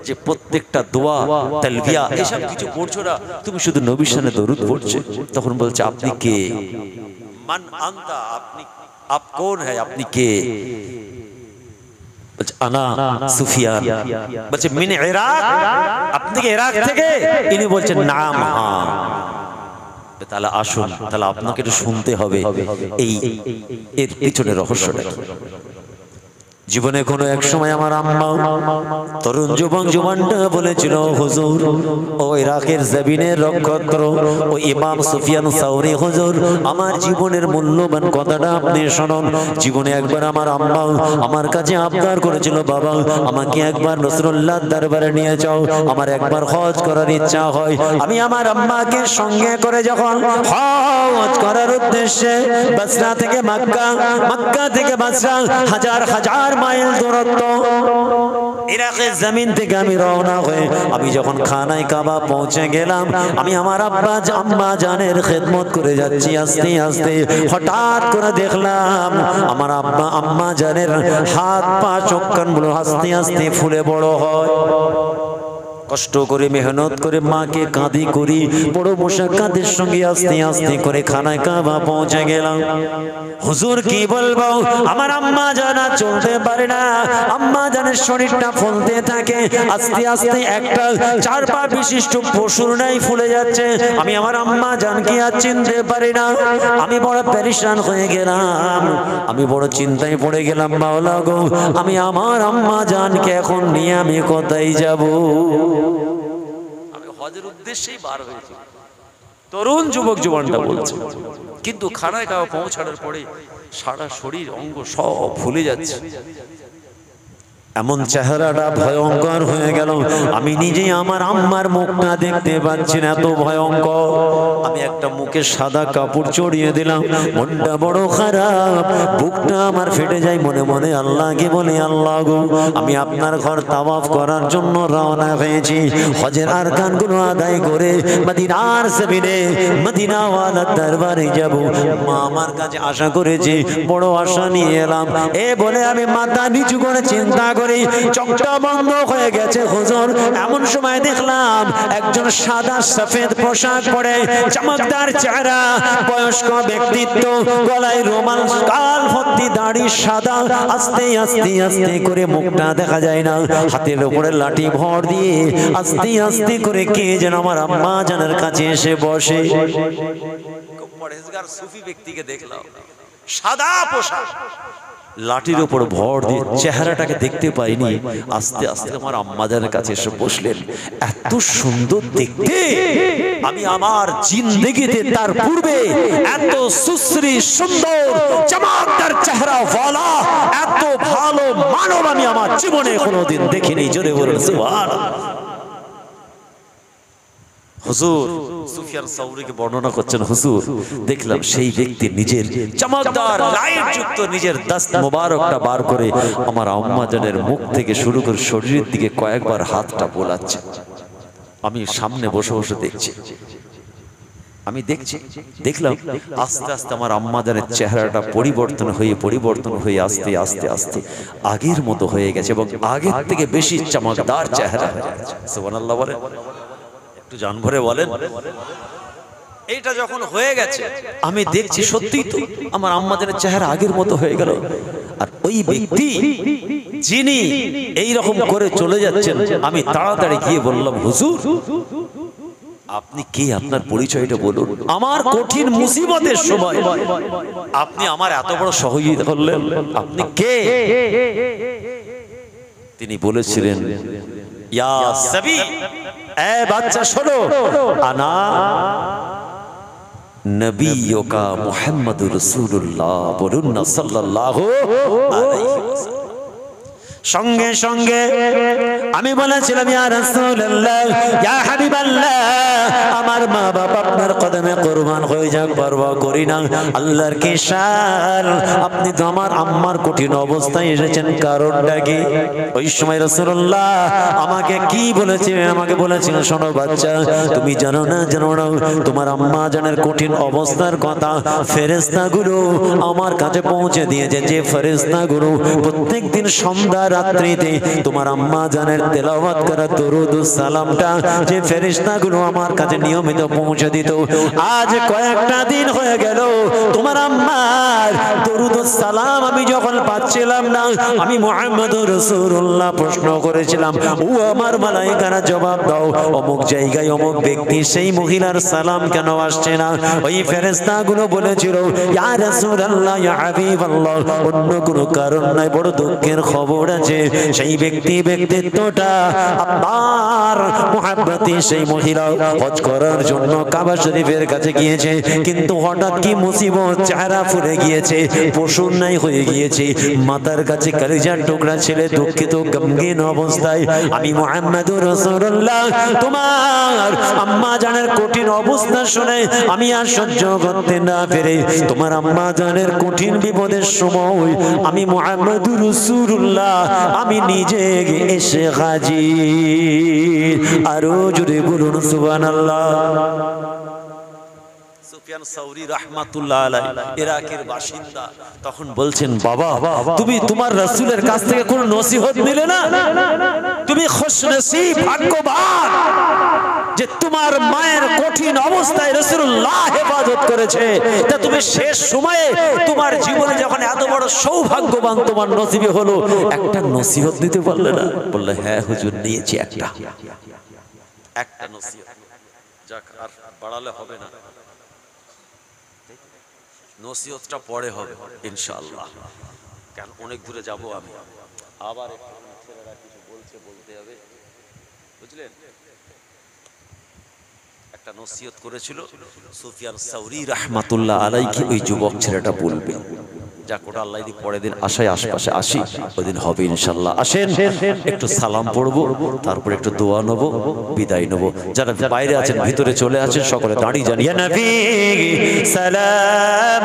যে প্রত্যেকটা দোয়া, তালবিয়া এসব কিছু পড়ছো না, তুমি শুধু নবীর শানে দরুদ পড়ছো। তখন বলছে, আপনি কে? মান আনতা, আপনি, আপ কোন है, আপনি কে? বলছে, আনা সুফিয়ান। বলছে, মিন ইরাক, আপনি কি ইরাক থেকে? ইনি বলছেন, নাম, হ্যাঁ। তাহলে আসুন, তাহলে আপনাকে একটু শুনতে হবে এই এর পিছনে রহস্যটা কি। জীবনে কোনো এক সময় আমার আম্মা তরুণ যুবক জওয়ানটা বলেছিল, হুজুর, ও ইরাকের জমিনের রক্ষক ও ইমাম সুফিয়ান সাউরি, হুজুর, আমার জীবনের মূল্যবান কথাটা আপনি শুনুন। জীবনে একবার আমার আম্মা আমার কাছে আবদার করেছিল, বাবা, আমাকে একবার রাসূলুল্লাহর দরবারে নিয়ে যাও, আমার একবার হজ করার ইচ্ছা হয়। আমি আমার আম্মাকে সঙ্গে করে যখন হজ করার উদ্দেশ্যে বসরা থেকে মক্কা, মক্কা থেকে বসরা হাজার হাজার মাইল দূরত্ব, ইরাকের জমিন থেকে আমি রওনা হয়ে আমি যখন খানায় কাবা পৌঁছে গেলাম, আমি আমার আম্মা জানের খেদমত করে যাচ্ছি আস্তে আস্তে। হঠাৎ করে দেখলাম আমার আম্মা জানের হাত পা চোখ কানগুলো আস্তে আস্তে ফুলে বড় হয়। কষ্ট করে মেহনত করে মাকে কাঁদি করি, বড় মুশাক্কাতের সঙ্গে আস্তে আস্তে করে খানায় কাবা পৌঁছে গেলাম। হুজুর, কি বলবো, আমার আম্মা জানা চলতে পারে না, আম্মা জানের শরীরটা ফুলতে থাকে, আস্তে আস্তে একটা 4 পা বিশিষ্ট পশুর ন্যায় ফুলে যাচ্ছে। আমি আমার আম্মা জানকে আর চিনতে পারি না। আমি বড় পেরেশান হয়ে গেলাম, আমি বড় চিন্তায় পড়ে গেলাম। মাওলা গো, আমি আমার আম্মা জানকে এখন নিয়ে আমি কোথায় যাব? হজের উদ্দেশ্যেই বার হয়েছে। তরুণ যুবক জওয়ানটা বলছে, কিন্তু খানাগাঁও পৌঁছানোর পরে সারা শরীর অঙ্গ সব ফুলে যাচ্ছে। এমন চেহারাটা ভয়ঙ্কর হয়ে গেল, আমি নিজে আমার আম্মার মুখটা দেখতে পাচ্ছি না, এত ভয়ঙ্কর। আমি একটা মুখে সাদা কাপড় চড়িয়ে দিলাম, মনটা বড় খারাপ, বুকটা আমার ফেটে যায়। মনে মনে আল্লাহকে বলে, আল্লাহ গো, আমি আপনার ঘর তাওয়াফ করার জন্য রওনা হয়েছি, হজের আরকানগুলো আদায় করে মদিনার জমিনে মদিনাওয়ালার দরবারে যাব। মা আমার কাছে আশা করেছে, বড় আশা নিয়ে এলাম। এ বলে আমি মাথা নিচু করে চিন্তা করি, চোখটা বন্ধ হয়ে গেছে হুজুর। এমন সময় দেখলাম একজন সাদা সফেদ পোশাক পরে, চমকদার চেহারা, বয়স্ক ব্যক্তিত্ব, গলায় রুমাল, কাল ভর্তি দাড়ি সাদা, আস্তে আস্তে আস্তে করে মুখটা দেখা যায় না, হাতের উপরে লাঠি ভর দিয়ে আস্তে আস্তে করে কে যেন আমার আম্মা জানের কাছে এসে বসে। পরেশগার সুফি ব্যক্তিকে দেখলাম, সাদা পোশাক, লাঠির উপর ভর দিয়ে, চেহারাটাকে দেখতে পাইনি। আস্তে আস্তে আমার আম্মাজানের কাছে এসে বসলেন। এত সুন্দর দেখতে আমি আমার জিন্দেগিতে তার পূর্বে এত সুশ্রী সুন্দর চমকদার চেহারা ওয়ালা এত ভালো মানব আমি আমার জীবনে কোনোদিন দেখিনি। জোরে বলুন সুবহানাল্লাহ। হুজুর সুফিয়ান সাউরীকে বর্ণনা করছেন, হুজুর দেখলাম সেই ব্যক্তি নিজের চমকদার লাইট যুক্ত নিজের দস্ত মোবারকটা বার করে আমার আম্মা জানের মুখ থেকে শুরু করে শরীরের দিকে কয়েকবার হাতটা বোলাচ্ছে। আমি সামনে বসে বসে দেখছি, আমি দেখলাম আস্তে আস্তে আমার আম্মা জানের চেহারাটা পরিবর্তন হয়ে আস্তে আস্তে আস্তে আগের মতো হয়ে গেছে, এবং আগের থেকে বেশি চমকদার চেহারা হয়ে গেছে। সুবহানাল্লাহ বলেন, জান ভরে বলেন। এইটা যখন হয়ে গেছে আমি দেখছি সত্যি তো আমার আম্মাদের চেহারা আগের মতো হয়ে গেল। আর ওই ব্যক্তি যিনি এই রকম করে চলে যাচ্ছেন, আমি তাড়াতাড়ি গিয়ে বললাম, হুজুর আপনি কে, আপনার পরিচয়টা বলুন। আমার কঠিন মুসিবতের সময় আপনি আমার এত বড় সহযোগিতা করলেন, আপনি কে? তিনি বলেছিলেন, ইয়া সাবি, এ বাচ্চা শোনো, আনা নবিয়ুকা মুহাম্মাদুর রাসূলুল্লাহ, বলুন না সাল্লাল্লাহু আলাইহি ওয়াসাল্লাম। সঙ্গে সঙ্গে আমি বলেছিলাম, ইয়া রাসূলুল্লাহ, ইয়া হাবিবাল্লাহ, আমার মা বাবা আপনার কদমে কুরবান হয়ে যাক, পরোয়া করি না। আল্লাহর কি শান, আপনি তো আমার আম্মার কঠিন অবস্থায় এসেছেন, কারণটা কি? ওই সময় রাসূলুল্লাহ আমাকে কি বলেছিলেন? আমাকে বলেছিলেন, শোনো বাচ্চা, তুমি জানো না তোমার আম্মা জানের কঠিন অবস্থার কথা ফেরেশতাগুলো আমার কাছে পৌঁছে দিয়েছে। যে ফেরেশতাগুলো প্রত্যেকদিন সন্ধ্যা রাত্রিতে তোমার আম্মা জানের তেলাওয়াত করা দরুদ সালামটা যে ফেরেশতাগুলো আমার কাছে নিয়মিত পৌঁছে দিত, আজ কয়েকটা দিন হয়ে গেল তোমার আম্মার দরুদ সালাম আমি যখন পাচ্ছিলাম না, আমি মুহাম্মদুর রাসূলুল্লাহ প্রশ্ন করেছিলাম, ও আমার মালায়েকারা জবাব দাও, অমুক জায়গায় অমুক ব্যক্তি সেই মহিলার সালাম কেন আসছে না? ওই ফেরেশতাগুলো বলেছিল, ইয়া রাসূলুল্লাহ, ইয়া হাবিবাল্লাহ, অন্য কোনো কারণ নাই, বড় দুঃখের খবর আছে, সেই ব্যক্তিত্বটা আপনার মুহাব্বতে সেই মহিলা হজ করার জন্য কাবা শরীফের কাছে গিয়েছে, কিন্তু হঠাৎ কি মুসিবত, চেহারা ফুলে গিয়েছে, পশুর নাই হয়ে গিয়েছে, মাথার কাছে কলিজার টুকরা ছেলে দুঃখিত গমগীন অবস্থায়। আমি মুহাম্মদুর রাসূলুল্লাহ তোমার আম্মা জানের কঠিন অবস্থা শুনে আমি আর সহ্য করতে না পেরে তোমার আম্মা জানের কঠিন বিপদের সময় আমি মুহাম্মদুর রাসূলুল্লাহ আমি নিজে এসে হাজির। আরো জোরে বলুন সুবহানাল্লাহ। সুফিয়ান সাউরী রাহমাতুল্লাহ আলাইহি ইরাকের বাসিন্দা, তখন বলছেন, বাবা তুমি তোমার রাসূলের কাছ থেকে কোনো নসিহত নিলে না? তুমি খুশনসিব, ভাগ্যবান যে তোমার মায়ের কঠিন অবস্থায় রাসূলুল্লাহ হেফাজত করেছে, তা তুমি শেষ সময়ে তোমার জীবনে যখন এত বড় সৌভাগ্যবান তোমার নসিবে হলো, একটা নসিহত দিতে পারলে না? বললে, হ্যাঁ হুজুর, নিয়েছি একটা নসিহত। যাক, আর বাড়ালে হবে না, নসিহতটা পরে হবে ইনশাআল্লাহ, কেন অনেক দূরে যাব আমি, আবার একটু ছেলেরা কিছু বলতে হবে, বুঝলেন? একটা নসিহত করেছিল সুফিয়ান সাউরি রাহমাতুল্লাহ আলাইহি, ওই যুবক ছেলেটা বলবে যা কোটা আল্লাহ যদি পরের দিন আশায় আশপাশে আসি ওই দিন হবে ইনশাল্লাহ। আসেন একটু সালাম পড়বো, তারপর একটু দোয়া নেবো, বিদায় নেবো। যারা বাইরে আছেন ভিতরে চলে আসেন, সকলে দাঁড়িয়ে জানিয়ে ইয়া নবী সালাম